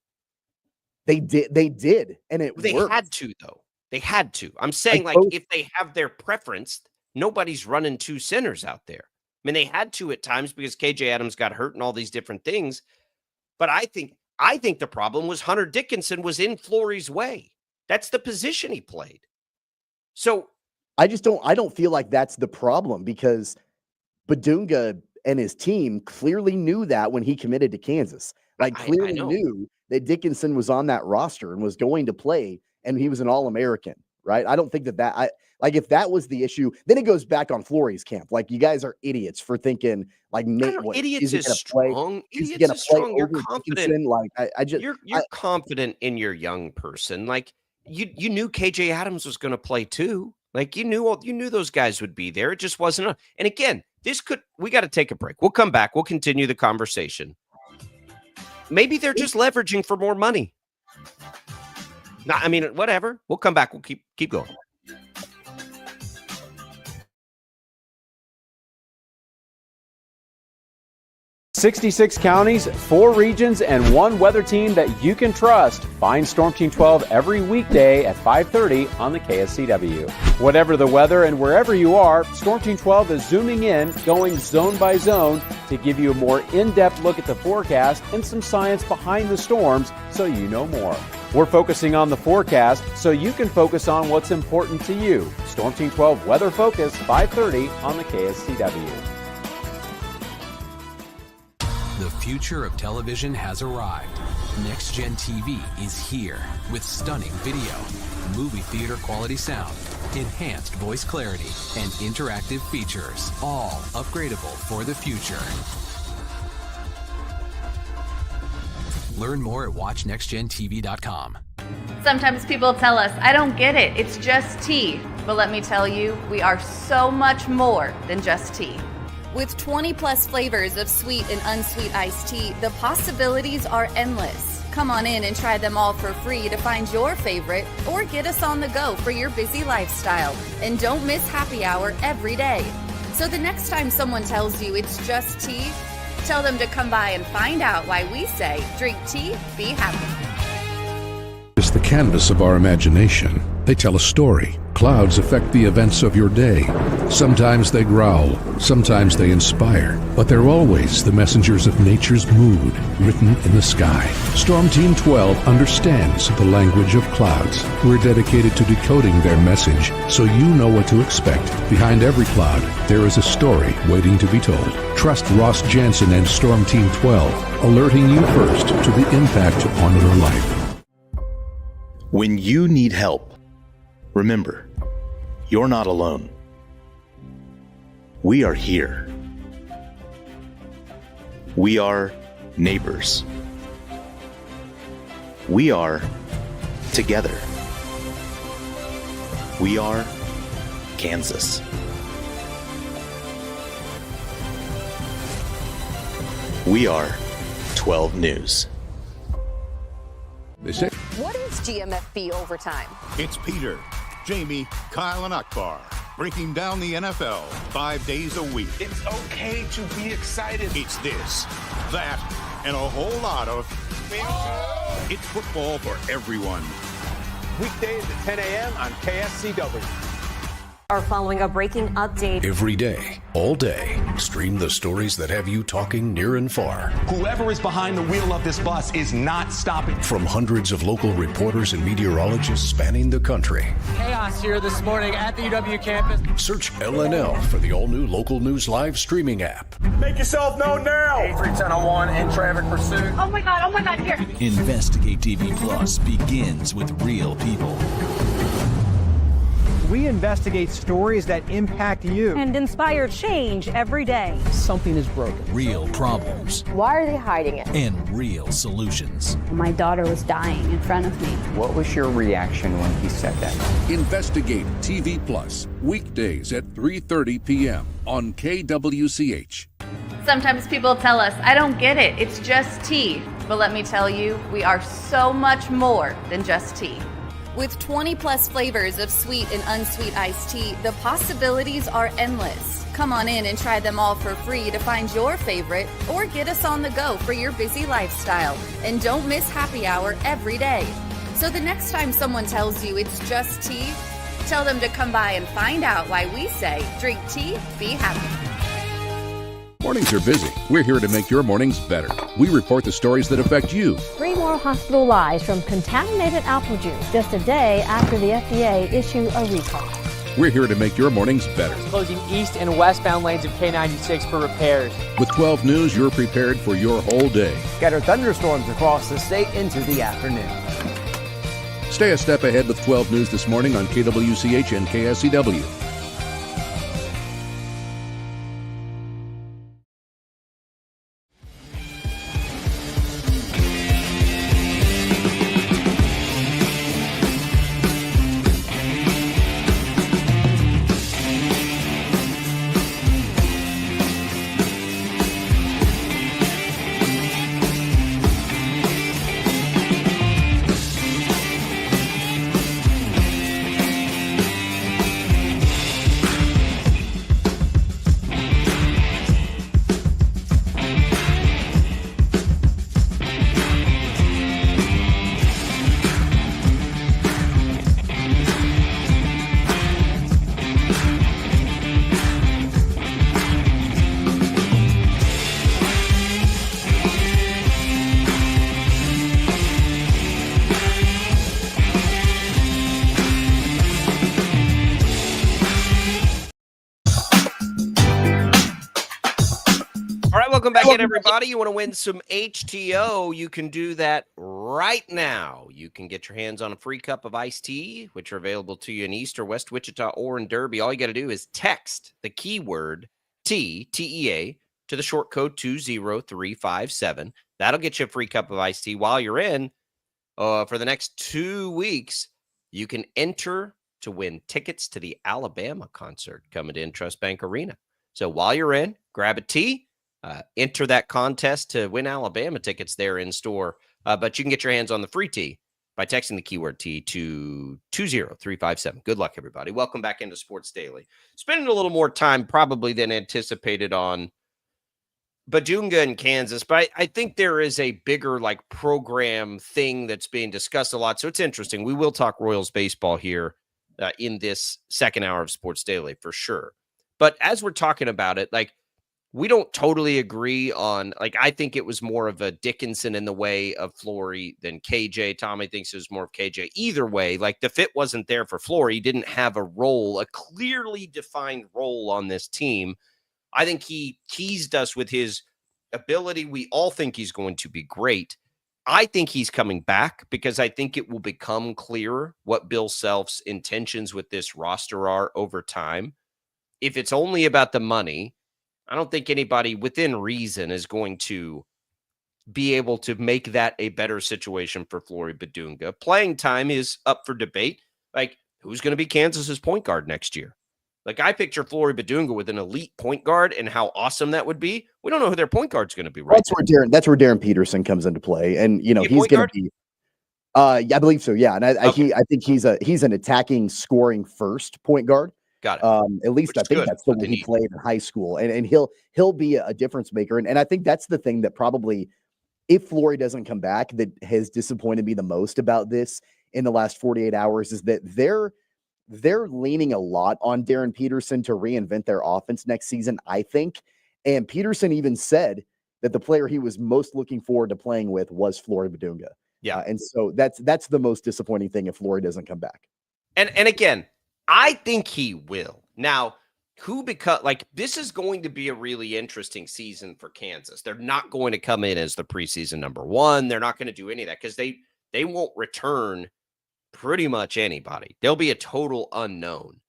They did, and they worked. Had to though. They had to. I'm saying like if they have their preference, nobody's running two centers out there. I mean, they had to at times because KJ Adams got hurt and all these different things. But I think the problem was Hunter Dickinson was in Flory's way. That's the position he played. So I don't feel like that's the problem because Badunga and his team clearly knew that when he committed to Kansas. Like clearly knew that Dickinson was on that roster and was going to play, and he was an All-American, right? I don't think that if that was the issue, then it goes back on Flory's camp. Like you guys are idiots for thinking like idiots is strong. Idiots is strong. You're confident. Like you're confident in your young person. Like you knew KJ Adams was going to play too. Like you knew those guys would be there. It just wasn't enough. And again, we got to take a break. We'll come back. We'll continue the conversation. Maybe they're just leveraging for more money. No, I mean, whatever. We'll come back. We'll keep going. "66 counties, 4 regions, and 1 weather team that you can trust." Find Storm Team 12 every weekday at 5:30 on the KSCW. Whatever the weather and wherever you are, Storm Team 12 is zooming in, going zone by zone to give you a more in-depth look at the forecast and some science behind the storms so you know more. We're focusing on the forecast so you can focus on what's important to you. Storm Team 12 Weather Focus, 5:30 on the KSCW. The future of television has arrived. Next Gen TV is here with stunning video, movie theater quality sound, enhanced voice clarity, and interactive features, all upgradable for the future. Learn more at watchnextgentv.com. Sometimes people tell us, I don't get it, it's just tea. But let me tell you, we are so much more than just tea. With 20 plus flavors of sweet and unsweet iced tea, the possibilities are endless. Come on in and try them all for free to find your favorite, or get us on the go for your busy lifestyle. And don't miss happy hour every day. So the next time someone tells you it's just tea, tell them to come by and find out why we say, drink tea, be happy. It's the canvas of our imagination. They tell a story. Clouds affect the events of your day. Sometimes they growl, sometimes they inspire, but they're always the messengers of nature's mood written in the sky. Storm Team 12 understands the language of clouds. We're dedicated to decoding their message so you know what to expect. Behind every cloud, there is a story waiting to be told. Trust Ross Jansen and Storm Team 12, alerting you first to the impact on your life. When you need help, remember, you're not alone. We are here. We are neighbors. We are together. We are Kansas. We are 12 News. They say, What is GMFB overtime? It's Peter, Jamie, Kyle, and Akbar breaking down the NFL 5 days a week. It's okay to be excited. It's this, that, and a whole lot of. It's football for everyone. Weekdays at 10 a.m. on KSCW. Are following a breaking update. every day, all day, stream the stories that have you talking near and far. Whoever is behind the wheel of this bus is not stopping. From hundreds of local reporters and meteorologists spanning the country. Chaos here this morning at the UW campus. Search LNL for the all-new Local News Live streaming app. Make yourself known now. 83101 in traffic pursuit. Oh my God, here. Investigate TV Plus begins with real people. We investigate stories that impact you. And inspire change every day. Something is broken. Real problems Why are they hiding it? and real solutions. My daughter was dying in front of me. What was your reaction when he said that? Investigate TV Plus, weekdays at 3:30 p.m. on KWCH. Sometimes people tell us, I don't get it, it's just tea. But let me tell you, we are so much more than just tea. With 20 plus flavors of sweet and unsweet iced tea, the possibilities are endless. Come on in and try them all for free to find your favorite or get us on the go for your busy lifestyle. And don't miss happy hour every day. So the next time someone tells you it's just tea, tell them to come by and find out why we say drink tea, be happy. Mornings are busy. We're here to make your mornings better. We report the stories that affect you. 3 more hospital lies from contaminated apple juice just a day after the FDA issued a recall. We're here to make your mornings better. Closing east and westbound lanes of K96 for repairs. With 12 News, you're prepared for your whole day. Scattered thunderstorms across the state into the afternoon. Stay a step ahead with 12 News this morning on KWCH and KSCW. Welcome back in, everybody. You want to win some HTO, you can do that right now. You can get your hands on a free cup of iced tea, which are available to you in East or West Wichita or in Derby. All you got to do is text the keyword T, T-E-A, to the short code 20357. That'll get you a free cup of iced tea. While you're in, for the next 2 weeks, you can enter to win tickets to the Alabama concert coming to Trust Bank Arena. So while you're in, grab a tea. Enter that contest to win Alabama tickets there in store. But you can get your hands on the free tea by texting the keyword tea to 20357. Good luck, everybody. Welcome back into Sports Daily. Spending a little more time probably than anticipated on Badunga in Kansas, but I think there is a bigger program thing that's being discussed a lot. So it's interesting. We will talk Royals baseball here in this second hour of Sports Daily for sure. But as we're talking about it, like, we don't totally agree on, like, I think it was more of a Dickinson in the way of Flory than KJ. Tommy thinks it was more of KJ. Either way, like, the fit wasn't there for Flory. He didn't have a role, a clearly defined role on this team. I think he teased us with his ability. We all think he's going to be great. I think he's coming back because I think it will become clearer what Bill Self's intentions with this roster are over time. If it's only about the money, I don't think anybody within reason is going to be able to make that a better situation for Flory Badunga. Playing time is up for debate. Like, who's going to be Kansas's point guard next year? Like, I picture Flory Badunga with an elite point guard and how awesome that would be. We don't know who their point guard's going to be, right? That's where Darren Peterson comes into play. And, he's going to be, yeah, I believe so. Yeah. And I think he's an attacking, scoring first point guard. Got it. At least I think that's the way he played in high school. And he'll be a difference maker. And I think that's the thing that probably, if Flory doesn't come back, that has disappointed me the most about this in the last 48 hours is that they're leaning a lot on Darren Peterson to reinvent their offense next season, I think. And Peterson even said that the player he was most looking forward to playing with was Flory Badunga. Yeah. And so that's the most disappointing thing if Flory doesn't come back. And again, I think he will. Now, this is going to be a really interesting season for Kansas. They're not going to come in as the preseason number one. They're not going to do any of that because they won't return pretty much anybody. They'll be a total unknown.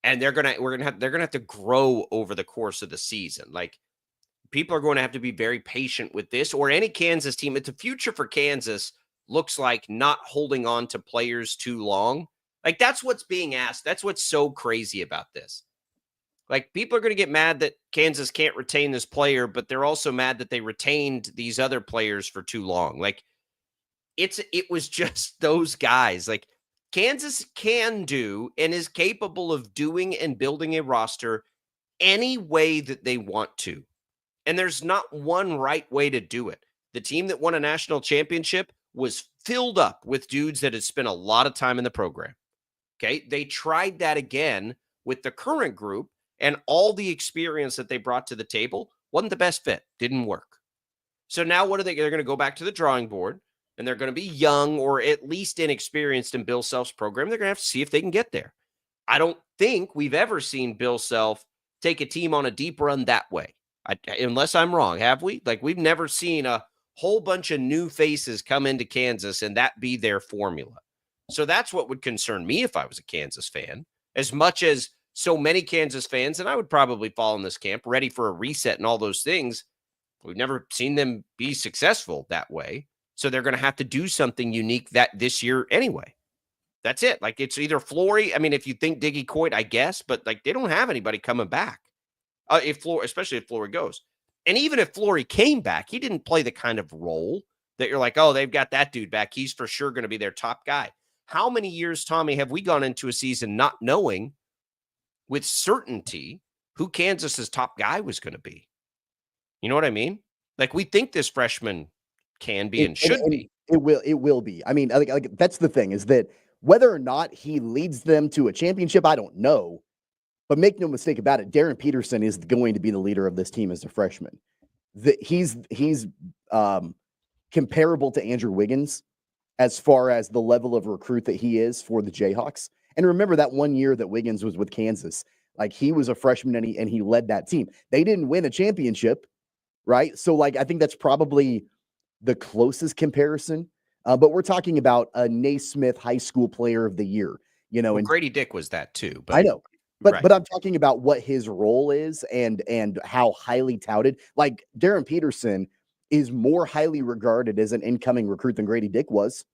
And they're gonna have to grow over the course of the season. Like, people are going to have to be very patient with this, or any Kansas team. It's the future for Kansas looks like not holding on to players too long. Like, that's what's being asked. That's what's so crazy about this. Like, people are going to get mad that Kansas can't retain this player, but they're also mad that they retained these other players for too long. Like, it was just those guys. Like, Kansas can do and is capable of doing and building a roster any way that they want to. And there's not one right way to do it. The team that won a national championship was filled up with dudes that had spent a lot of time in the program. Okay. They tried that again with the current group, and all the experience that they brought to the table wasn't the best fit. Didn't work. So now what are they? They're going to go back to the drawing board, and they're going to be young or at least inexperienced in Bill Self's program. They're going to have to see if they can get there. I don't think we've ever seen Bill Self take a team on a deep run that way. Unless I'm wrong, have we? Like, we've never seen a whole bunch of new faces come into Kansas and that be their formula. So that's what would concern me if I was a Kansas fan, as much as so many Kansas fans, and I would probably fall in this camp, ready for a reset and all those things. We've never seen them be successful that way. So they're going to have to do something unique this year anyway. That's it. Like, it's either Flory. I mean, if you think Diggy Coit, I guess, but like, they don't have anybody coming back. Especially if Flory goes. And even if Flory came back, he didn't play the kind of role that you're like, oh, they've got that dude back. He's for sure going to be their top guy. How many years, Tommy, have we gone into a season not knowing with certainty who Kansas's top guy was going to be? You know what I mean? Like, we think this freshman can be and should be. It will be. I mean, like that's the thing, is that whether or not he leads them to a championship, I don't know. But make no mistake about it, Darren Peterson is going to be the leader of this team as a freshman. He's comparable to Andrew Wiggins as far as the level of recruit that he is for the Jayhawks. And remember that one year that Wiggins was with Kansas, like, he was a freshman and he led that team. They didn't win a championship, right? So, like, I think that's probably the closest comparison. But we're talking about a Naismith High School Player of the Year, and Grady Dick was that too. But I know. But right. but I'm talking about what his role is and how highly touted. Like, Darren Peterson is more highly regarded as an incoming recruit than Grady Dick was.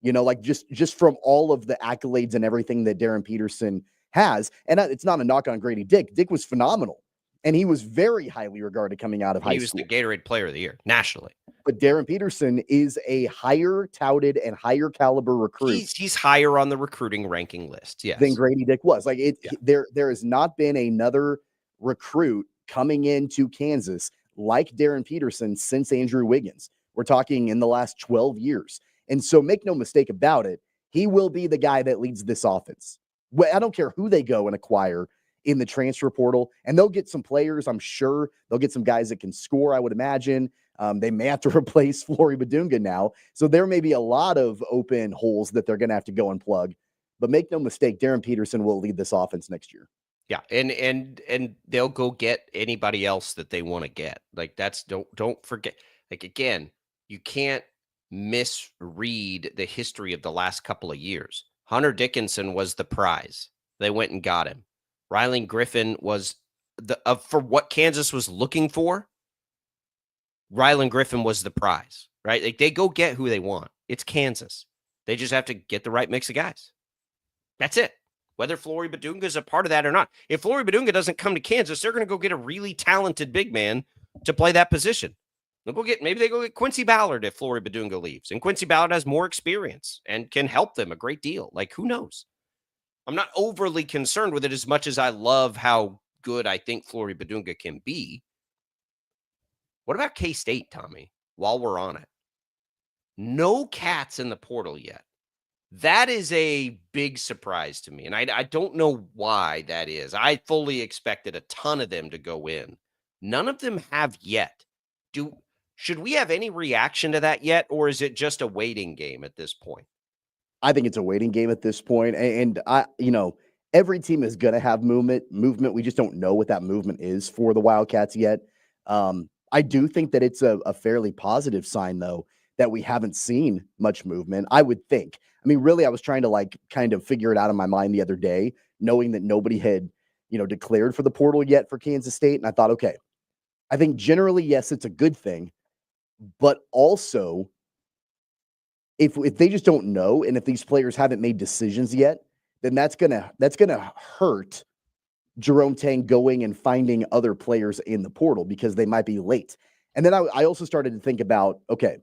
Like, just from all of the accolades and everything that Darren Peterson has. And it's not a knock on Grady Dick. Dick was phenomenal. And he was very highly regarded coming out of high school. He was the Gatorade Player of the Year nationally. But Darren Peterson is a higher touted and higher caliber recruit. He's higher on the recruiting ranking list, yes, than Grady Dick was. Like, there has not been another recruit coming into Kansas like Darren Peterson since Andrew Wiggins. We're talking in the last 12 years. And so make no mistake about it, he will be the guy that leads this offense. I don't care who they go and acquire in the transfer portal, and they'll get some players. I'm sure they'll get some guys that can score, I would imagine. They may have to replace Flory Badunga now. So there may be a lot of open holes that they're going to have to go and plug. But make no mistake, Darren Peterson will lead this offense next year. Yeah, and they'll go get anybody else that they want to get. Like don't forget. Like again, you can't misread the history of the last couple of years. Hunter Dickinson was the prize. They went and got him. Rylan Griffin was for what Kansas was looking for. Rylan Griffin was the prize, right? Like they go get who they want. It's Kansas. They just have to get the right mix of guys. That's it. Whether Flory Badunga is a part of that or not. If Flory Badunga doesn't come to Kansas, they're going to go get a really talented big man to play that position. Maybe they go get Quincy Ballard if Flory Badunga leaves. And Quincy Ballard has more experience and can help them a great deal. Like, who knows? I'm not overly concerned with it as much as I love how good I think Flory Badunga can be. What about K-State, Tommy, while we're on it? No cats in the portal yet. That is a big surprise to me, and I don't know why that is. I fully expected a ton of them to go in. None of them have yet. Should we have any reaction to that yet, or is it just a waiting game at this point? I think it's a waiting game at this point, and every team is going to have movement. We just don't know what that movement is for the Wildcats yet. I do think that it's a fairly positive sign, though, that we haven't seen much movement, I would think. I mean, really, I was trying to kind of figure it out in my mind the other day, knowing that nobody had, declared for the portal yet for Kansas State. And I thought, okay, I think generally, yes, it's a good thing, but also if they just don't know, and if these players haven't made decisions yet, then that's gonna hurt Jerome Tang going and finding other players in the portal because they might be late. And then I also started to think about, okay,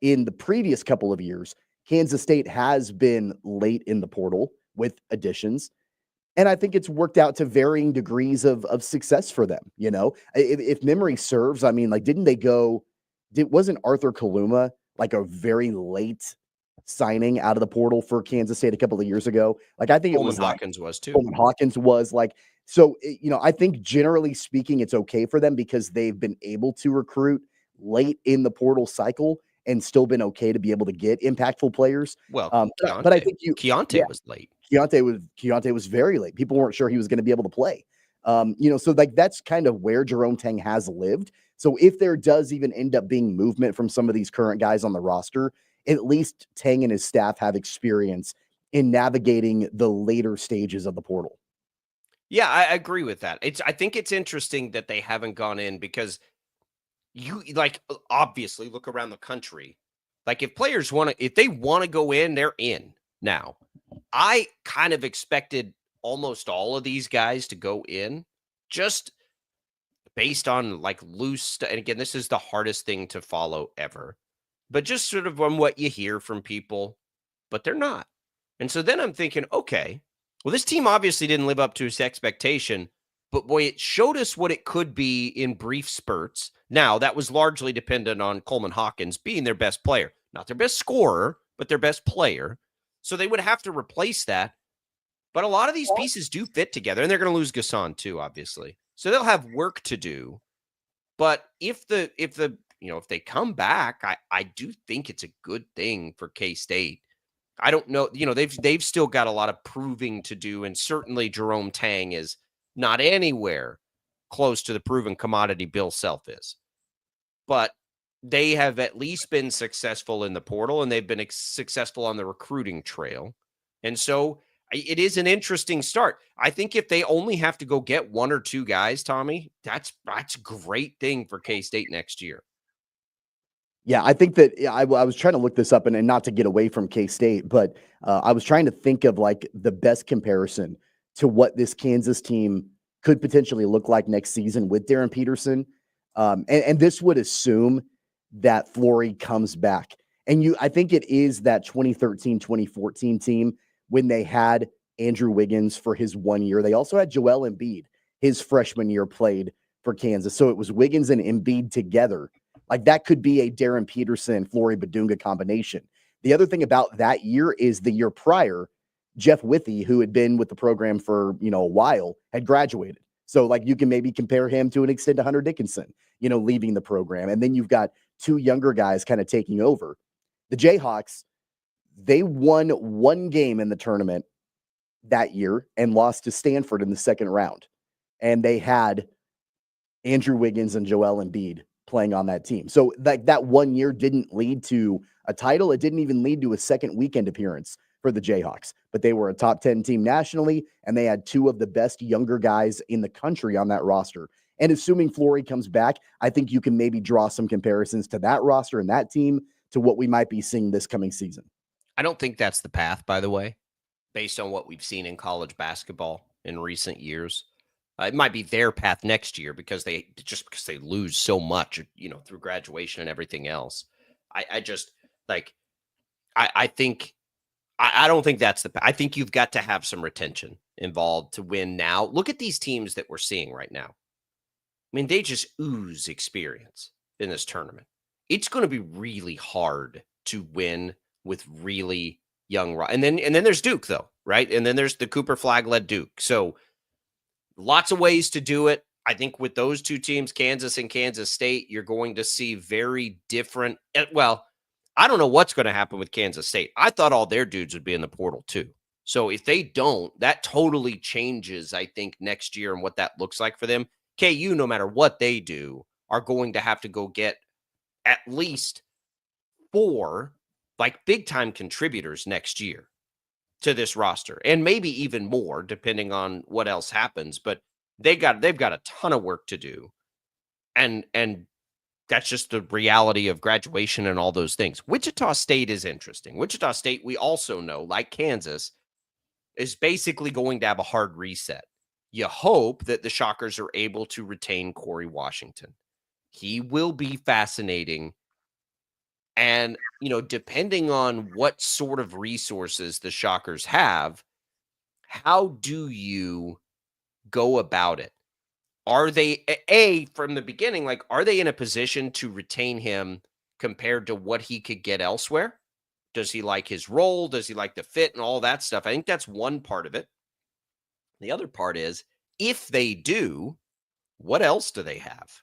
in the previous couple of years, Kansas State has been late in the portal with additions. And I think it's worked out to varying degrees of success for them. If memory serves, I mean, wasn't Arthur Kaluma like a very late signing out of the portal for Kansas State a couple of years ago? Like, I think Coleman Hawkins was too. Coleman Hawkins was so, I think generally speaking, it's okay for them because they've been able to recruit late in the portal cycle and still been okay to be able to get impactful players. Well, but I think Keontae was late. Keontae was very late. People weren't sure he was going to be able to play. So that's kind of where Jerome Tang has lived. So if there does even end up being movement from some of these current guys on the roster, at least Tang and his staff have experience in navigating the later stages of the portal. Yeah, I agree with that. I think it's interesting that they haven't gone in because you obviously look around the country. Like if players if they want to go in, they're in now. I kind of expected almost all of these guys to go in just based on loose. And again, this is the hardest thing to follow ever, but just sort of on what you hear from people, but they're not. And so then I'm thinking, okay, well, this team obviously didn't live up to its expectation, but boy, it showed us what it could be in brief spurts. Now, that was largely dependent on Coleman Hawkins being their best player, not their best scorer, but their best player. So they would have to replace that. But a lot of these pieces do fit together, and they're going to lose Gasson too, obviously. So they'll have work to do. But if they come back, I do think it's a good thing for K-State. I don't know, they've still got a lot of proving to do, and certainly Jerome Tang is not anywhere close to the proven commodity Bill Self is. But they have at least been successful in the portal, and they've been successful on the recruiting trail. And so it is an interesting start. I think if they only have to go get one or two guys, Tommy, that's a great thing for K-State next year. Yeah, I think that I was trying to look this up and not to get away from K-State, but I was trying to think of the best comparison to what this Kansas team could potentially look like next season with Darren Peterson. And this would assume that Flory comes back. And I think it is that 2013-2014 team when they had Andrew Wiggins for his 1 year. They also had Joel Embiid, his freshman year, played for Kansas. So it was Wiggins and Embiid together. That could be a Darren Peterson, Flory Badunga combination. The other thing about that year is the year prior, Jeff Withey, who had been with the program for, a while, had graduated. So like you can maybe compare him to an extent to Hunter Dickinson, leaving the program. And then you've got two younger guys kind of taking over. The Jayhawks, they won one game in the tournament that year and lost to Stanford in the second round. And they had Andrew Wiggins and Joel Embiid playing on that team. So that 1 year didn't lead to a title. It didn't even lead to a second weekend appearance for the Jayhawks, but they were a top 10 team nationally, and they had two of the best younger guys in the country on that roster. And assuming Flory comes back, I think you can maybe draw some comparisons to that roster and that team to what we might be seeing this coming season. I don't think that's the path, by the way, based on what we've seen in college basketball in recent years. It might be their path next year because they lose so much, through graduation and everything else. I don't think that's the path. I think you've got to have some retention involved to win now. Look at these teams that we're seeing right now. I mean, they just ooze experience in this tournament. It's going to be really hard to win with really young. And then there's Duke, though, right? And then there's the Cooper Flag-led Duke. So lots of ways to do it. I think with those two teams, Kansas and Kansas State, you're going to see very different. Well, I don't know what's going to happen with Kansas State. I thought all their dudes would be in the portal too. So if they don't, that totally changes, I think, next year and what that looks like for them. KU, no matter what they do, are going to have to go get at least 4 big-time contributors next year to this roster, and maybe even more depending on what else happens. But they've got a ton of work to do, and that's just the reality of graduation and all those things. Wichita State is interesting. Wichita State, we also know, like Kansas, is basically going to have a hard reset. You hope that the Shockers are able to retain Corey Washington. He will be fascinating. And, depending on what sort of resources the Shockers have, how do you go about it? Are they, from the beginning, are they in a position to retain him compared to what he could get elsewhere? Does he like his role? Does he like the fit and all that stuff? I think that's one part of it. The other part is, if they do, what else do they have?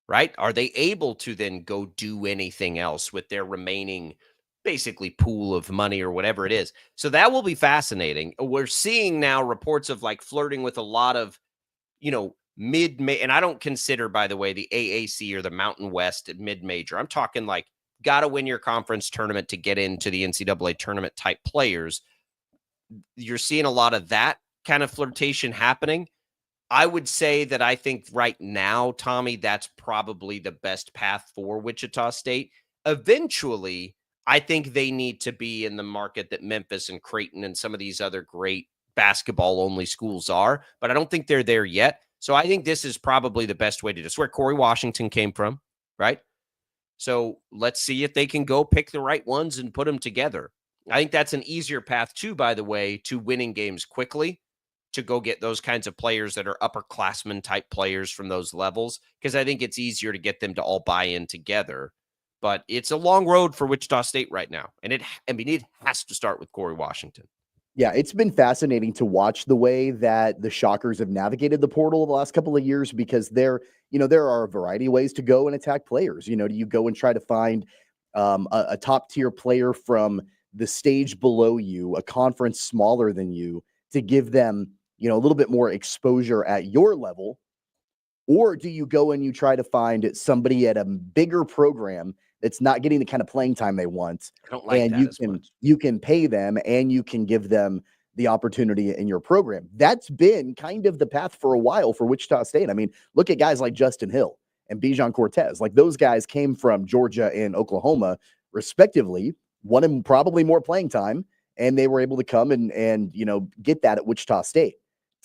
Right? Are they able to then go do anything else with their remaining basically pool of money or whatever it is? So that will be fascinating. We're seeing now reports of flirting with a lot of, mid-major, and I don't consider, by the way, the AAC or the Mountain West mid-major. I'm talking got to win your conference tournament to get into the NCAA tournament type players. You're seeing a lot of that kind of flirtation happening. I would say that I think right now, Tommy, that's probably the best path for Wichita State. Eventually, I think they need to be in the market that Memphis and Creighton and some of these other great basketball-only schools are, but I don't think they're there yet. So I think this is probably the best way to do this, where Corey Washington came from, right? So let's see if they can go pick the right ones and put them together. I think that's an easier path too, by the way, to winning games quickly, to go get those kinds of players that are upperclassmen type players from those levels, because I think it's easier to get them to all buy in together. But it's a long road for Wichita State right now. And it has to start with Corey Washington. Yeah, it's been fascinating to watch the way that the Shockers have navigated the portal the last couple of years, because there are a variety of ways to go and attack players. Do you go and try to find a top tier player from the stage below you, a conference smaller than you, to give them, a little bit more exposure at your level? Or do you go and you try to find somebody at a bigger program that's not getting the kind of playing time they want? I don't like that. You can pay them and you can give them the opportunity in your program. That's been kind of the path for a while for Wichita State. I mean, look at guys like Justin Hill and Bijan Cortez. Those guys came from Georgia and Oklahoma, respectively, wanted probably more playing time, and they were able to come and get that at Wichita State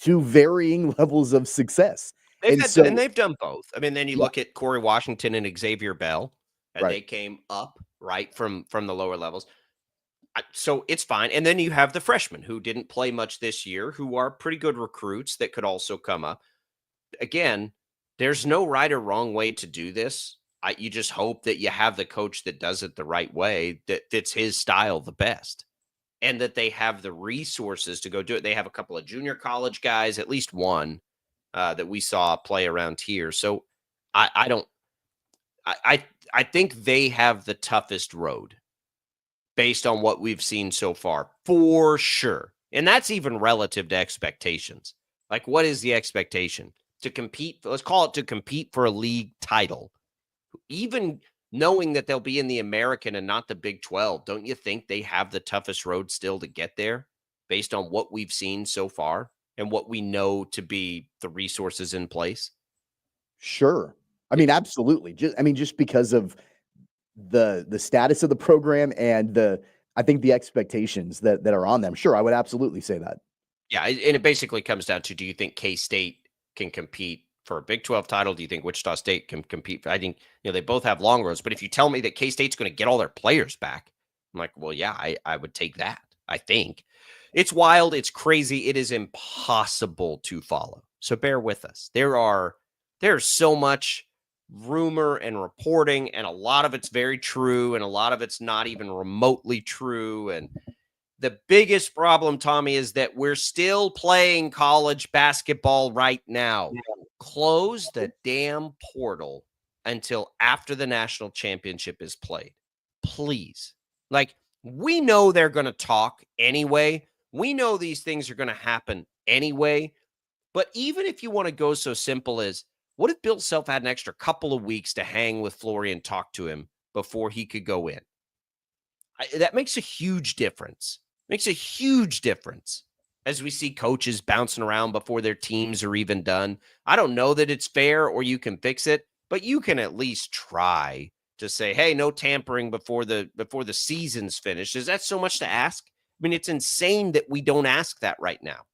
to varying levels of success. And they've done both. I mean, then you look at Corey Washington and Xavier Bell, and they came up right from the lower levels. So it's fine. And then you have the freshmen who didn't play much this year, who are pretty good recruits that could also come up. Again, there's no right or wrong way to do this. You just hope that you have the coach that does it the right way, that fits his style the best. and that they have the resources to go do it. They have a couple of junior college guys, at least one that we saw play around here. So I think they have the toughest road based on what we've seen so far, for sure. And that's even relative to expectations. Like, what is the expectation? To compete, let's call it to compete for a league title. Even knowing that they'll be in the American and not the Big 12, don't you think they have the toughest road still to get there based on what we've seen so far and what we know to be the resources in place? Sure. I mean, absolutely. Just because of the status of the program and I think the expectations that are on them. Sure, I would absolutely say that. Yeah, and it basically comes down to, do you think K-State can compete for a Big 12 title? Do you think Wichita State can compete? I think, they both have long roads, but if you tell me that K-State's going to get all their players back, I'm like, well, yeah, I would take that. I think it's wild. It's crazy. It is impossible to follow. So bear with us. There's so much rumor and reporting, and a lot of it's very true, and a lot of it's not even remotely true. And the biggest problem, Tommy, is that we're still playing college basketball right now. Yeah. Close the damn portal until after the national championship is played. Please. Like, we know they're going to talk anyway. We know these things are going to happen anyway. But even if you want to go so simple as, what if Bill Self had an extra couple of weeks to hang with Flory and talk to him before he could go in? That makes a huge difference. Makes a huge difference as we see coaches bouncing around before their teams are even done. I don't know that it's fair or you can fix it, but you can at least try to say, hey, no tampering before the season's finished. Is that so much to ask? I mean, it's insane that we don't ask that right now.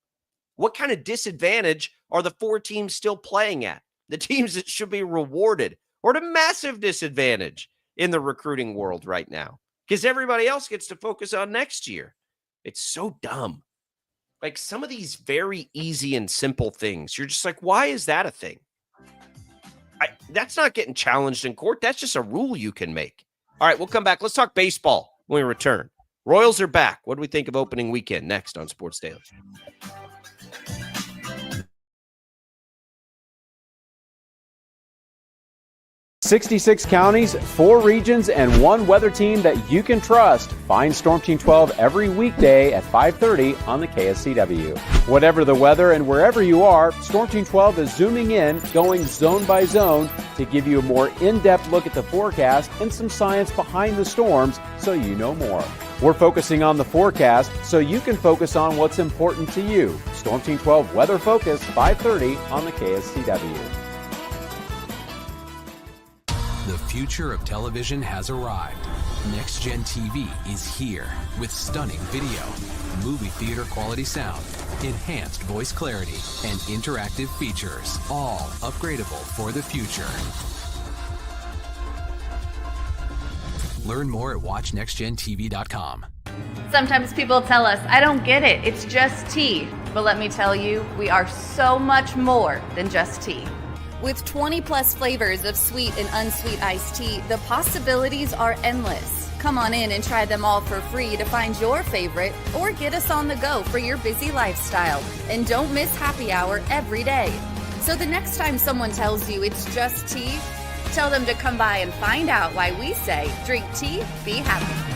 What kind of disadvantage are the 4 teams still playing at? The teams that should be rewarded, or at a massive disadvantage in the recruiting world right now, because everybody else gets to focus on next year. It's so dumb. Like, some of these very easy and simple things, you're just like, why is that a thing? That's not getting challenged in court. That's just a rule you can make. All right, we'll come back. Let's talk baseball when we return. Royals are back. What do we think of opening weekend? Next on Sports Daily. 66 counties, 4 regions, and 1 weather team that you can trust. Find Storm Team 12 every weekday at 5:30 on the KSCW. Whatever the weather and wherever you are, Storm Team 12 is zooming in, going zone by zone to give you a more in-depth look at the forecast and some science behind the storms so you know more. We're focusing on the forecast so you can focus on what's important to you. Storm Team 12 Weather Focus, 5:30 on the KSCW. The future of television has arrived. Next Gen TV is here with stunning video, movie theater quality sound, enhanced voice clarity, and interactive features, all upgradable for the future. Learn more at watchnextgentv.com. Sometimes people tell us, I don't get it, it's just tea. But let me tell you, we are so much more than just tea. With 20 plus flavors of sweet and unsweet iced tea, the possibilities are endless. Come on in and try them all for free to find your favorite, or get us on the go for your busy lifestyle. And don't miss happy hour every day. So the next time someone tells you it's just tea, tell them to come by and find out why we say, drink tea, be happy.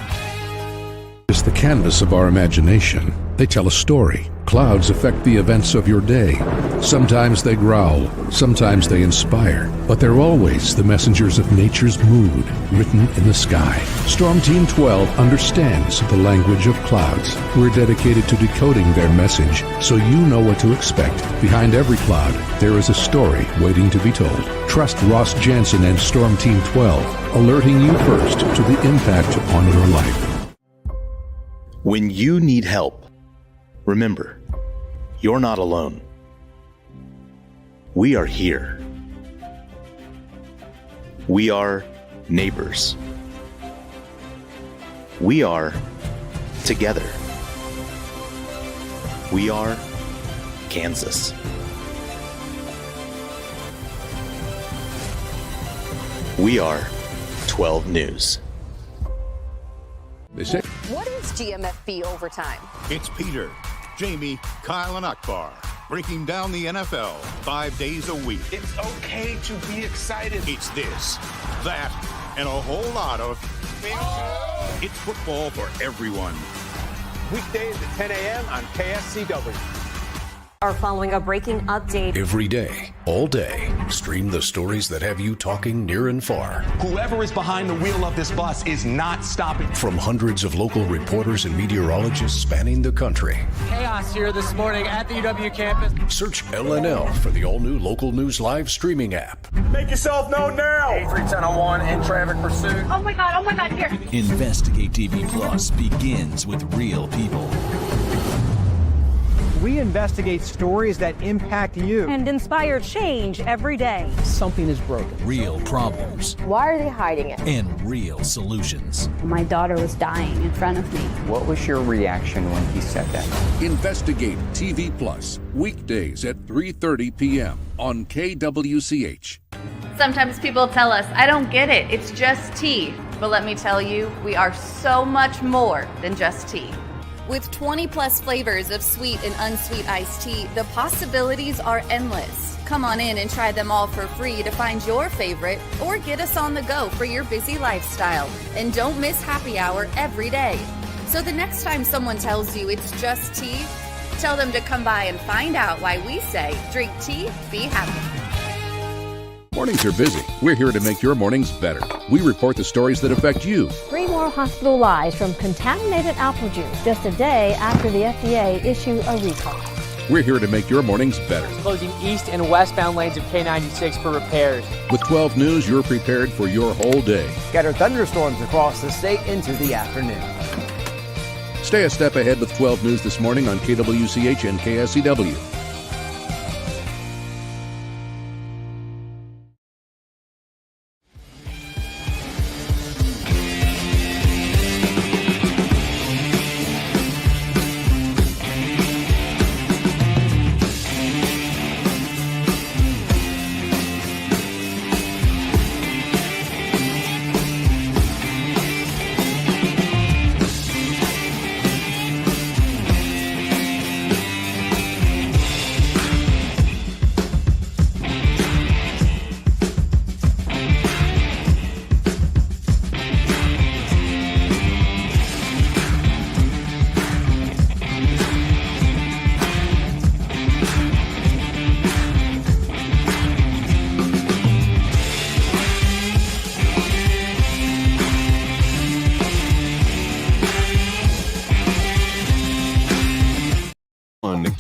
It's the canvas of our imagination. They tell a story. Clouds affect the events of your day. Sometimes they growl, sometimes they inspire, but they're always the messengers of nature's mood, written in the sky. Storm Team 12 understands the language of clouds. We're dedicated to decoding their message so you know what to expect. Behind every cloud, there is a story waiting to be told. Trust Ross Jansen and Storm Team 12, alerting you first to the impact on your life. When you need help, remember, you're not alone. We are here. We are neighbors. We are together. We are Kansas. We are 12 News. What is GMFB Overtime? It's Peter, Jamie, Kyle, and Akbar breaking down the NFL 5 days a week. It's okay to be excited. It's this, that, and a whole lot of It's football for everyone. Weekdays at 10 a.m. on KSCW. Are following a breaking update. Every day, all day, stream the stories that have you talking near and far. Whoever is behind the wheel of this bus is not stopping. From hundreds of local reporters and meteorologists spanning the country. Chaos here this morning at the UW campus. Search LNL for the all-new Local News Live streaming app. Make yourself known now. 310-01 in traffic pursuit. Oh my God, here. Investigate TV Plus begins with real people. We investigate stories that impact you. And inspire change every day. Something is broken. Real problems Why are they hiding it? and real solutions. My daughter was dying in front of me. What was your reaction when he said that? Investigate TV Plus, weekdays at 3:30 p.m. on KWCH. Sometimes people tell us, I don't get it, it's just tea. But let me tell you, we are so much more than just tea. With 20 plus flavors of sweet and unsweet iced tea, the possibilities are endless. Come on in and try them all for free to find your favorite or get us on the go for your busy lifestyle. And don't miss happy hour every day. So the next time someone tells you it's just tea, tell them to come by and find out why we say drink tea, be happy. Mornings are busy. We're here to make your mornings better. We report the stories that affect you. 3 more hospital lies from contaminated apple juice just a day after the FDA issued a recall. We're here to make your mornings better. Closing east and westbound lanes of K96 for repairs. With 12 News, you're prepared for your whole day. Scattered thunderstorms across the state into the afternoon. Stay a step ahead with 12 News this morning on KWCH and KSCW.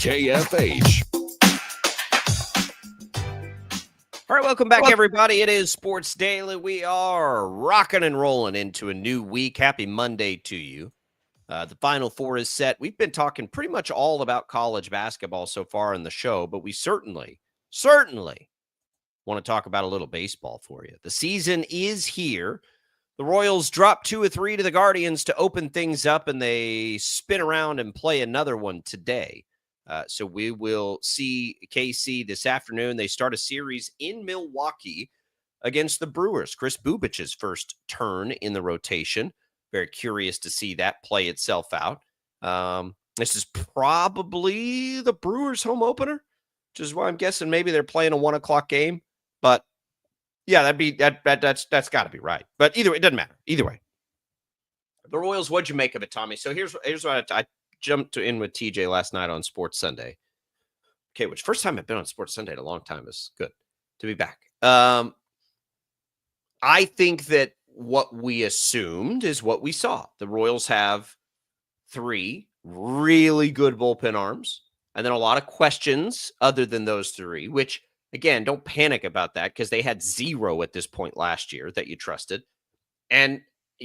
KFH. All right, welcome back, everybody. It is Sports Daily. We are rocking and rolling into a new week. Happy Monday to you. The Final Four is set. We've been talking pretty much all about college basketball so far in the show, but we certainly want to talk about a little baseball for you. The season is here. The Royals dropped 2 or 3 to the Guardians to open things up, and they spin around and play another one today. So we will see KC this afternoon. They start a series in Milwaukee against the Brewers. Chris Bubich's first turn in the rotation. Very curious to see that play itself out. This is probably the Brewers' home opener, which is why I'm guessing maybe they're playing a 1 o'clock game. But yeah, that's got to be right. But either way, it doesn't matter. Either way, the Royals. What'd you make of it, Tommy? So here's what I jumped in with TJ last night on Sports Sunday. Okay, which first time I've been on Sports Sunday in a long time. Is good to be back. I think that what we assumed is what we saw. The Royals have 3 really good bullpen arms, and then a lot of questions other than those 3, which, again, don't panic about that because they had 0 at this point last year that you trusted. And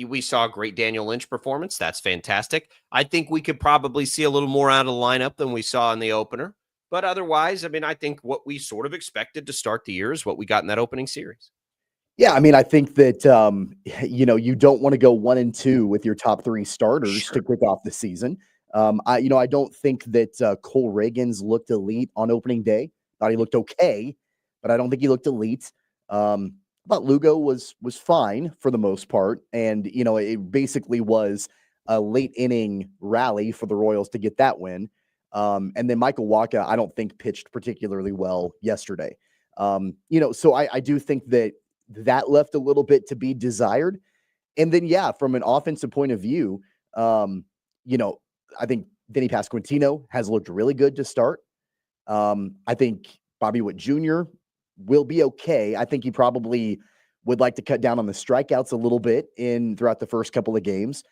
we saw a great Daniel Lynch performance. That's fantastic. I think we could probably see a little more out of the lineup than we saw in the opener. But otherwise, I mean, I think what we sort of expected to start the year is what we got in that opening series. Yeah, I mean, I think that, you don't want to go 1-2 with your top 3 starters to kick off the season. I don't think that Cole Reagans looked elite on opening day. Thought he looked okay, but I don't think he looked elite. But Lugo was fine for the most part. And, it basically was a late inning rally for the Royals to get that win. And then Michael Wacha, I don't think pitched particularly well yesterday. So I do think that left a little bit to be desired. And then, from an offensive point of view, I think Vinny Pasquantino has looked really good to start. I think Bobby Witt Jr. will be okay. I think he probably would like to cut down on the strikeouts a little bit throughout the first couple of games.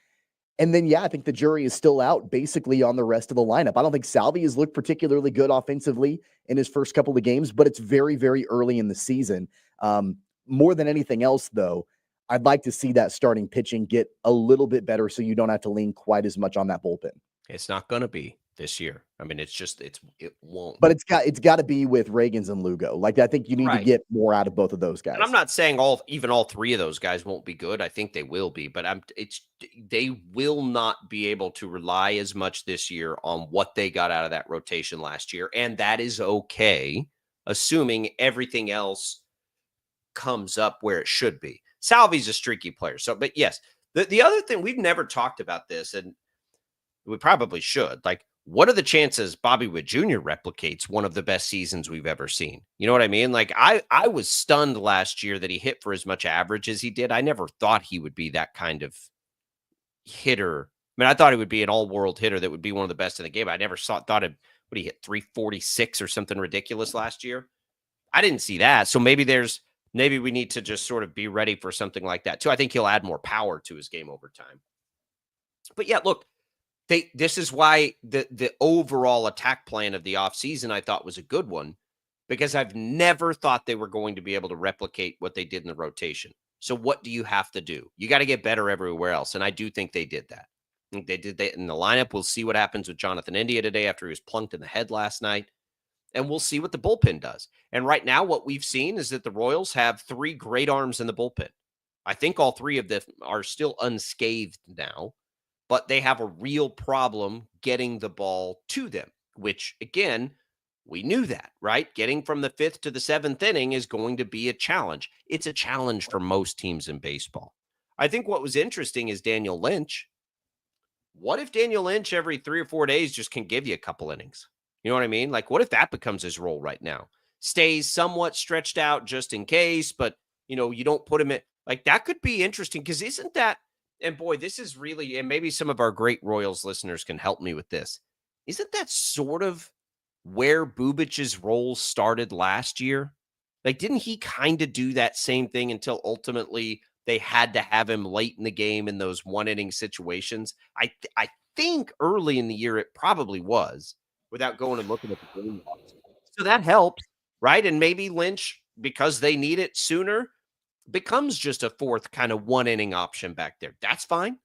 And then, I think the jury is still out basically on the rest of the lineup. I don't think Salvi has looked particularly good offensively in his first couple of games, but it's very, very early in the season. More than anything else, though, I'd like to see that starting pitching get a little bit better so you don't have to lean quite as much on that bullpen. It's not going to be this year. I mean, it won't. But it's got to be with Ragans and Lugo. Like, I think you need to get more out of both of those guys. And I'm not saying even all three of those guys won't be good. I think they will be, but they will not be able to rely as much this year on what they got out of that rotation last year, and that is okay, assuming everything else comes up where it should be. Salvi's a streaky player. So, but yes, the other thing, we've never talked about this, and we probably should. Like, what are the chances Bobby Witt Jr. replicates one of the best seasons we've ever seen? You know what I mean? Like, I was stunned last year that he hit for as much average as he did. I never thought he would be that kind of hitter. I mean, I thought he would be an all-world hitter that would be one of the best in the game. I never thought he hit 346 or something ridiculous last year. I didn't see that. So maybe we need to just sort of be ready for something like that too. I think he'll add more power to his game over time. But look, this is why the overall attack plan of the offseason I thought was a good one, because I've never thought they were going to be able to replicate what they did in the rotation. So what do you have to do? You got to get better everywhere else. And I do think they did that. I think they did that in the lineup. We'll see what happens with Jonathan India today after he was plunked in the head last night. And we'll see what the bullpen does. And right now, what we've seen is that the Royals have 3 great arms in the bullpen. I think all 3 of them are still unscathed now, but they have a real problem getting the ball to them, which, again, we knew that, right? Getting from the 5th to the 7th inning is going to be a challenge. It's a challenge for most teams in baseball. I think what was interesting is Daniel Lynch. What if Daniel Lynch every 3 or 4 days just can give you a couple innings? You know what I mean? Like, what if that becomes his role right now? Stays somewhat stretched out just in case, but, you don't put him in. Like, that could be interesting, because isn't that, and boy, this is really, and maybe some of our great Royals listeners can help me with this. Isn't that sort of where Bubic's role started last year? Like, didn't he kind of do that same thing until ultimately they had to have him late in the game in those one-inning situations? I think early in the year it probably was, without going and looking at the game logs. So that helps, right? And maybe Lynch, because they need it sooner, becomes just a 4th kind of one-inning option back there. That's fine.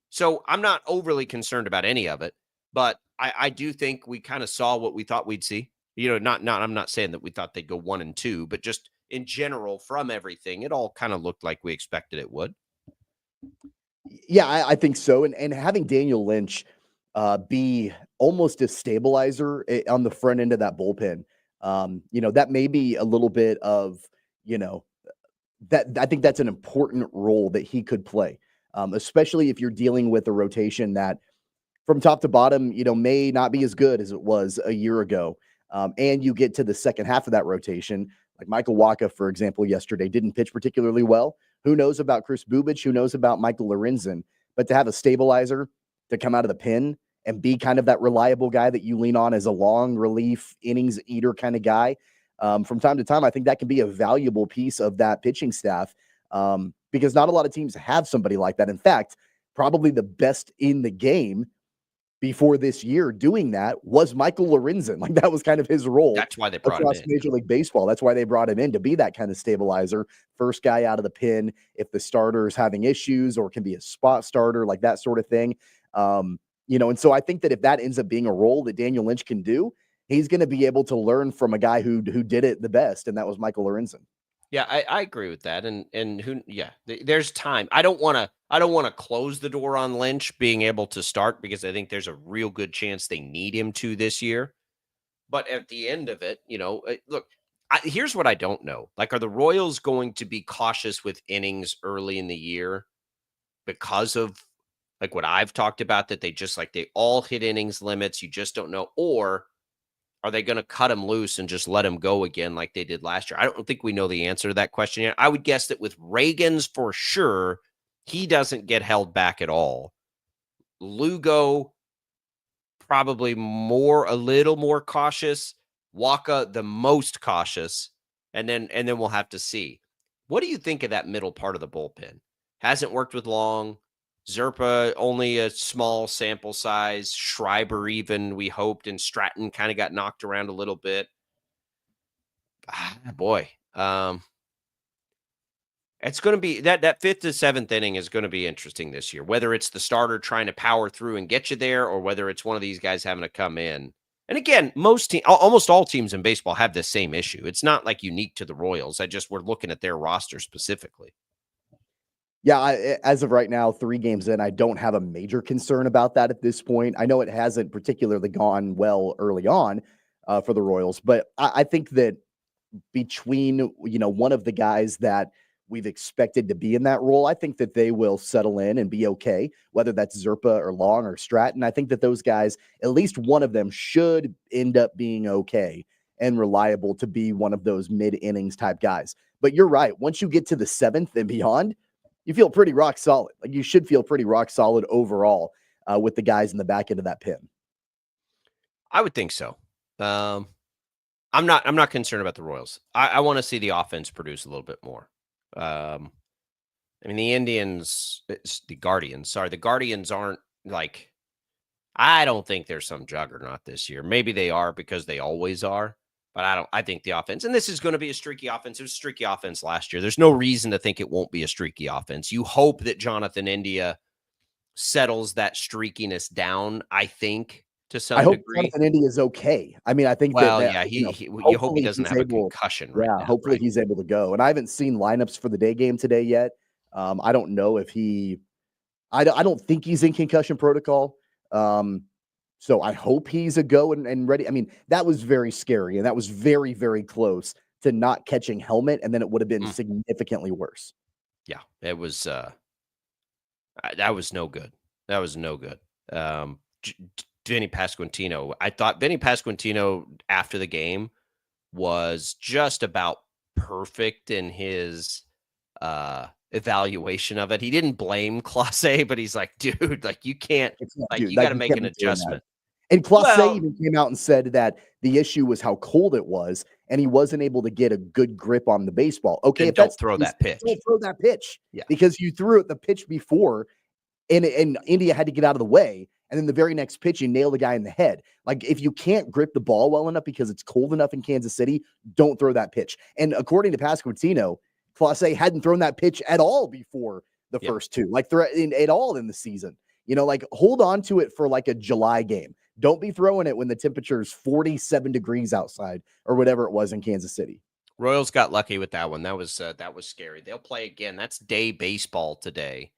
So I'm not overly concerned about any of it, but I do think we kind of saw what we thought we'd see. I'm not saying that we thought they'd go 1 and 2, but just in general, from everything, it all kind of looked like we expected it would. Yeah, I think so. And having Daniel Lynch be almost a stabilizer on the front end of that bullpen, that may be a little bit of, that I think that's an important role that he could play, especially if you're dealing with a rotation that from top to bottom, may not be as good as it was a year ago. And you get to the second half of that rotation, like Michael Wacha, for example, yesterday didn't pitch particularly well. Who knows about Chris Bubic? Who knows about Michael Lorenzen? But to have a stabilizer to come out of the pen and be kind of that reliable guy that you lean on as a long relief innings eater kind of guy, from time to time, I think that can be a valuable piece of that pitching staff, because not a lot of teams have somebody like that. In fact, probably the best in the game before this year doing that was Michael Lorenzen. Like, that was kind of his role. That's why they brought him in. Major League Baseball. That's why they brought him in, to be that kind of stabilizer, first guy out of the pen if the starter is having issues, or can be a spot starter, like that sort of thing. And so I think that if that ends up being a role that Daniel Lynch can do, he's going to be able to learn from a guy who did it the best, and that was Michael Lorenzen. Yeah, I agree with that. There's time. I don't want to close the door on Lynch being able to start, because I think there's a real good chance they need him to this year. But at the end of it, look, here's what I don't know. Like, are the Royals going to be cautious with innings early in the year because of like what I've talked about, that they all hit innings limits. You just don't know. Or are they going to cut him loose and just let him go again like they did last year? I don't think we know the answer to that question yet. I would guess that with Reagans, for sure, he doesn't get held back at all. Lugo, probably a little more cautious. Waka, the most cautious. And then we'll have to see. What do you think of that middle part of the bullpen? Hasn't worked with Long. Zerpa, only a small sample size. Schreiber, even, we hoped, and Stratton kind of got knocked around a little bit. Boy. It's going to be that fifth to seventh inning is going to be interesting this year, whether it's the starter trying to power through and get you there, or whether it's one of these guys having to come in. And again, almost all teams in baseball have this same issue. It's not like unique to the Royals. We're looking at their roster specifically. Yeah, as of right now, 3 games in, I don't have a major concern about that at this point. I know it hasn't particularly gone well early on for the Royals, but I think that between, one of the guys that we've expected to be in that role, I think that they will settle in and be okay, whether that's Zerpa or Long or Stratton. I think that those guys, at least one of them, should end up being okay and reliable to be one of those mid-innings type guys. But you're right. Once you get to the 7th and beyond, you feel pretty rock solid. Like, you should feel pretty rock solid overall with the guys in the back end of that pen. I would think so. I'm not concerned about the Royals. I want to see the offense produce a little bit more. The Guardians aren't like, I don't think they're some juggernaut this year. Maybe they are because they always are, but I think the offense, and this is going to be a streaky offense. It was a streaky offense last year. There's no reason to think it won't be a streaky offense. You hope that Jonathan India settles that streakiness down, I think, to some degree. I hope Jonathan India is okay. I think you hope he doesn't have a concussion right now. Hopefully he's able to go. And I haven't seen lineups for the day game today yet. I don't know if I don't think he's in concussion protocol. So I hope he's a go and ready. That was very scary, and that was very, very close to not catching helmet, and then it would have been significantly worse. Yeah, it was. That was no good. That was no good. Vinny Pasquantino. I thought Vinny Pasquantino after the game was just about perfect in his evaluation of it. He didn't blame Clase, but he's like, dude, like, you can't, you got to make an adjustment. And Clase even came out and said that the issue was how cold it was, and he wasn't able to get a good grip on the baseball. Okay, don't throw that pitch. Don't throw that pitch. Yeah, because you threw it the pitch before, and India had to get out of the way. And then the very next pitch, you nail the guy in the head. Like, if you can't grip the ball well enough because it's cold enough in Kansas City, don't throw that pitch. And according to Pasquantino, Clase hadn't thrown that pitch at all before the first two, at all in the season. Hold on to it for like a July game. Don't be throwing it when the temperature is 47 degrees outside or whatever it was in Kansas City. Royals got lucky with that one. That was scary. They'll play again. That's day baseball today.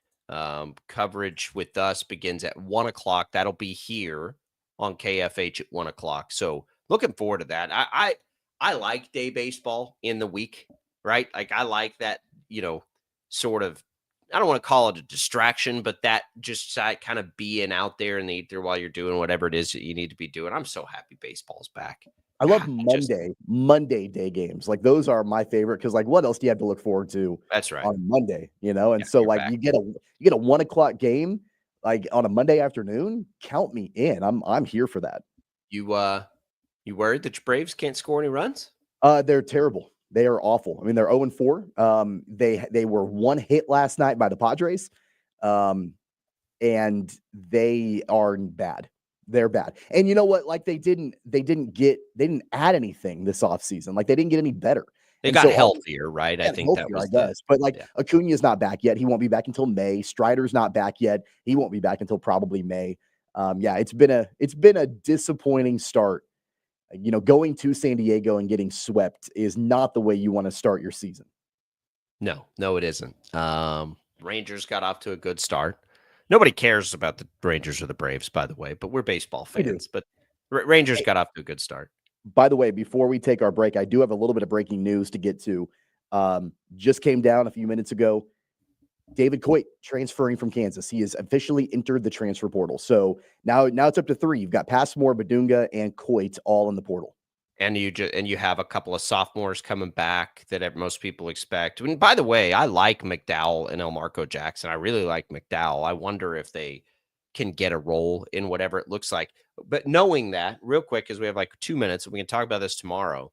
Coverage with us begins at 1:00. That'll be here on KFH at 1:00. So looking forward to that. I like day baseball in the week, right? Like, I like that, sort of, I don't want to call it a distraction, but that just kind of being out there in the ether while you're doing whatever it is that you need to be doing. I'm so happy baseball's back. I love Monday day games. Like, those are my favorite, because, like, what else do you have to look forward to? That's right. On Monday, And so, like, you get a 1:00 game, like, on a Monday afternoon. Count me in. I'm here for that. You worried that your Braves can't score any runs? They're terrible. They are awful. They're 0-4. They were 1 hit last night by the Padres, and they are bad. They're bad. And you know what? Like, they didn't add anything this offseason. Like, they didn't get any better. They got healthier, right? I think that was But Acuna's not back yet. He won't be back until May. Strider's not back yet. He won't be back until probably May. It's been a disappointing start. Going to San Diego and getting swept is not the way you want to start your season. No, it isn't. Rangers got off to a good start. Nobody cares about the Rangers or the Braves, by the way, but we're baseball fans. But Rangers got off to a good start. By the way, before we take our break, I do have a little bit of breaking news to get to. Just came down a few minutes ago. David Coit transferring from Kansas. He has officially entered the transfer portal. So now it's up to 3. You've got Passmore, Badunga, and Coit all in the portal. And you have a couple of sophomores coming back that most people expect. And by the way, I like McDowell and Elmarco Jackson. I really like McDowell. I wonder if they can get a role in whatever it looks like. But knowing that, real quick, because we have like 2 minutes, and we can talk about this tomorrow.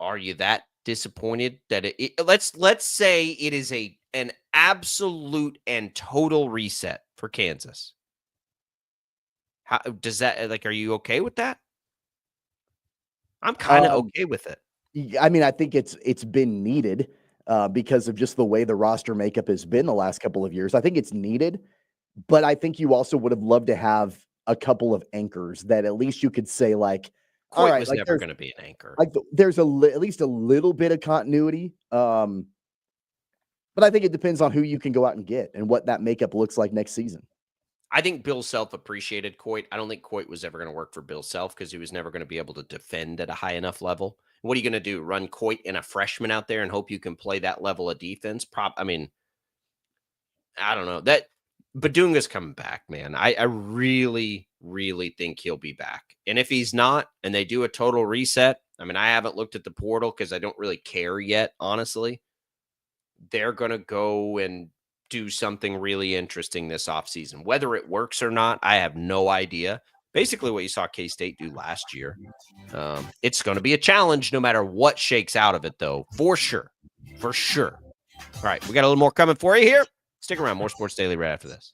Are you that disappointed that let's say it is an absolute and total reset for Kansas? How does that, like, are you okay with that? I'm kind of okay with it. I mean, I think it's been needed because of just the way the roster makeup has been the last couple of years. I think it's needed, but I think you also would have loved to have a couple of anchors that at least you could say, like, Coit all right, was like never going to be an anchor. Like there's at least a little bit of continuity. But I think it depends on who you can go out and get and what that makeup looks like next season. I think Bill Self appreciated Coit. I don't think Coit was ever going to work for Bill Self because he was never going to be able to defend at a high enough level. What are you going to do? Run Coit and a freshman out there and hope you can play that level of defense? I mean, I don't know. That Badunga's coming back, man. I really, really think he'll be back. And if he's not, and they do a total reset, I mean, I haven't looked at the portal because I don't really care yet, honestly. They're going to go and do something really interesting this offseason. Whether it works or not, I have no idea. Basically what you saw K-State do last year. It's going to be a challenge no matter what shakes out of it, though, for sure. For sure. All right, we got a little more coming for you here. Stick around. More Sports Daily right after this.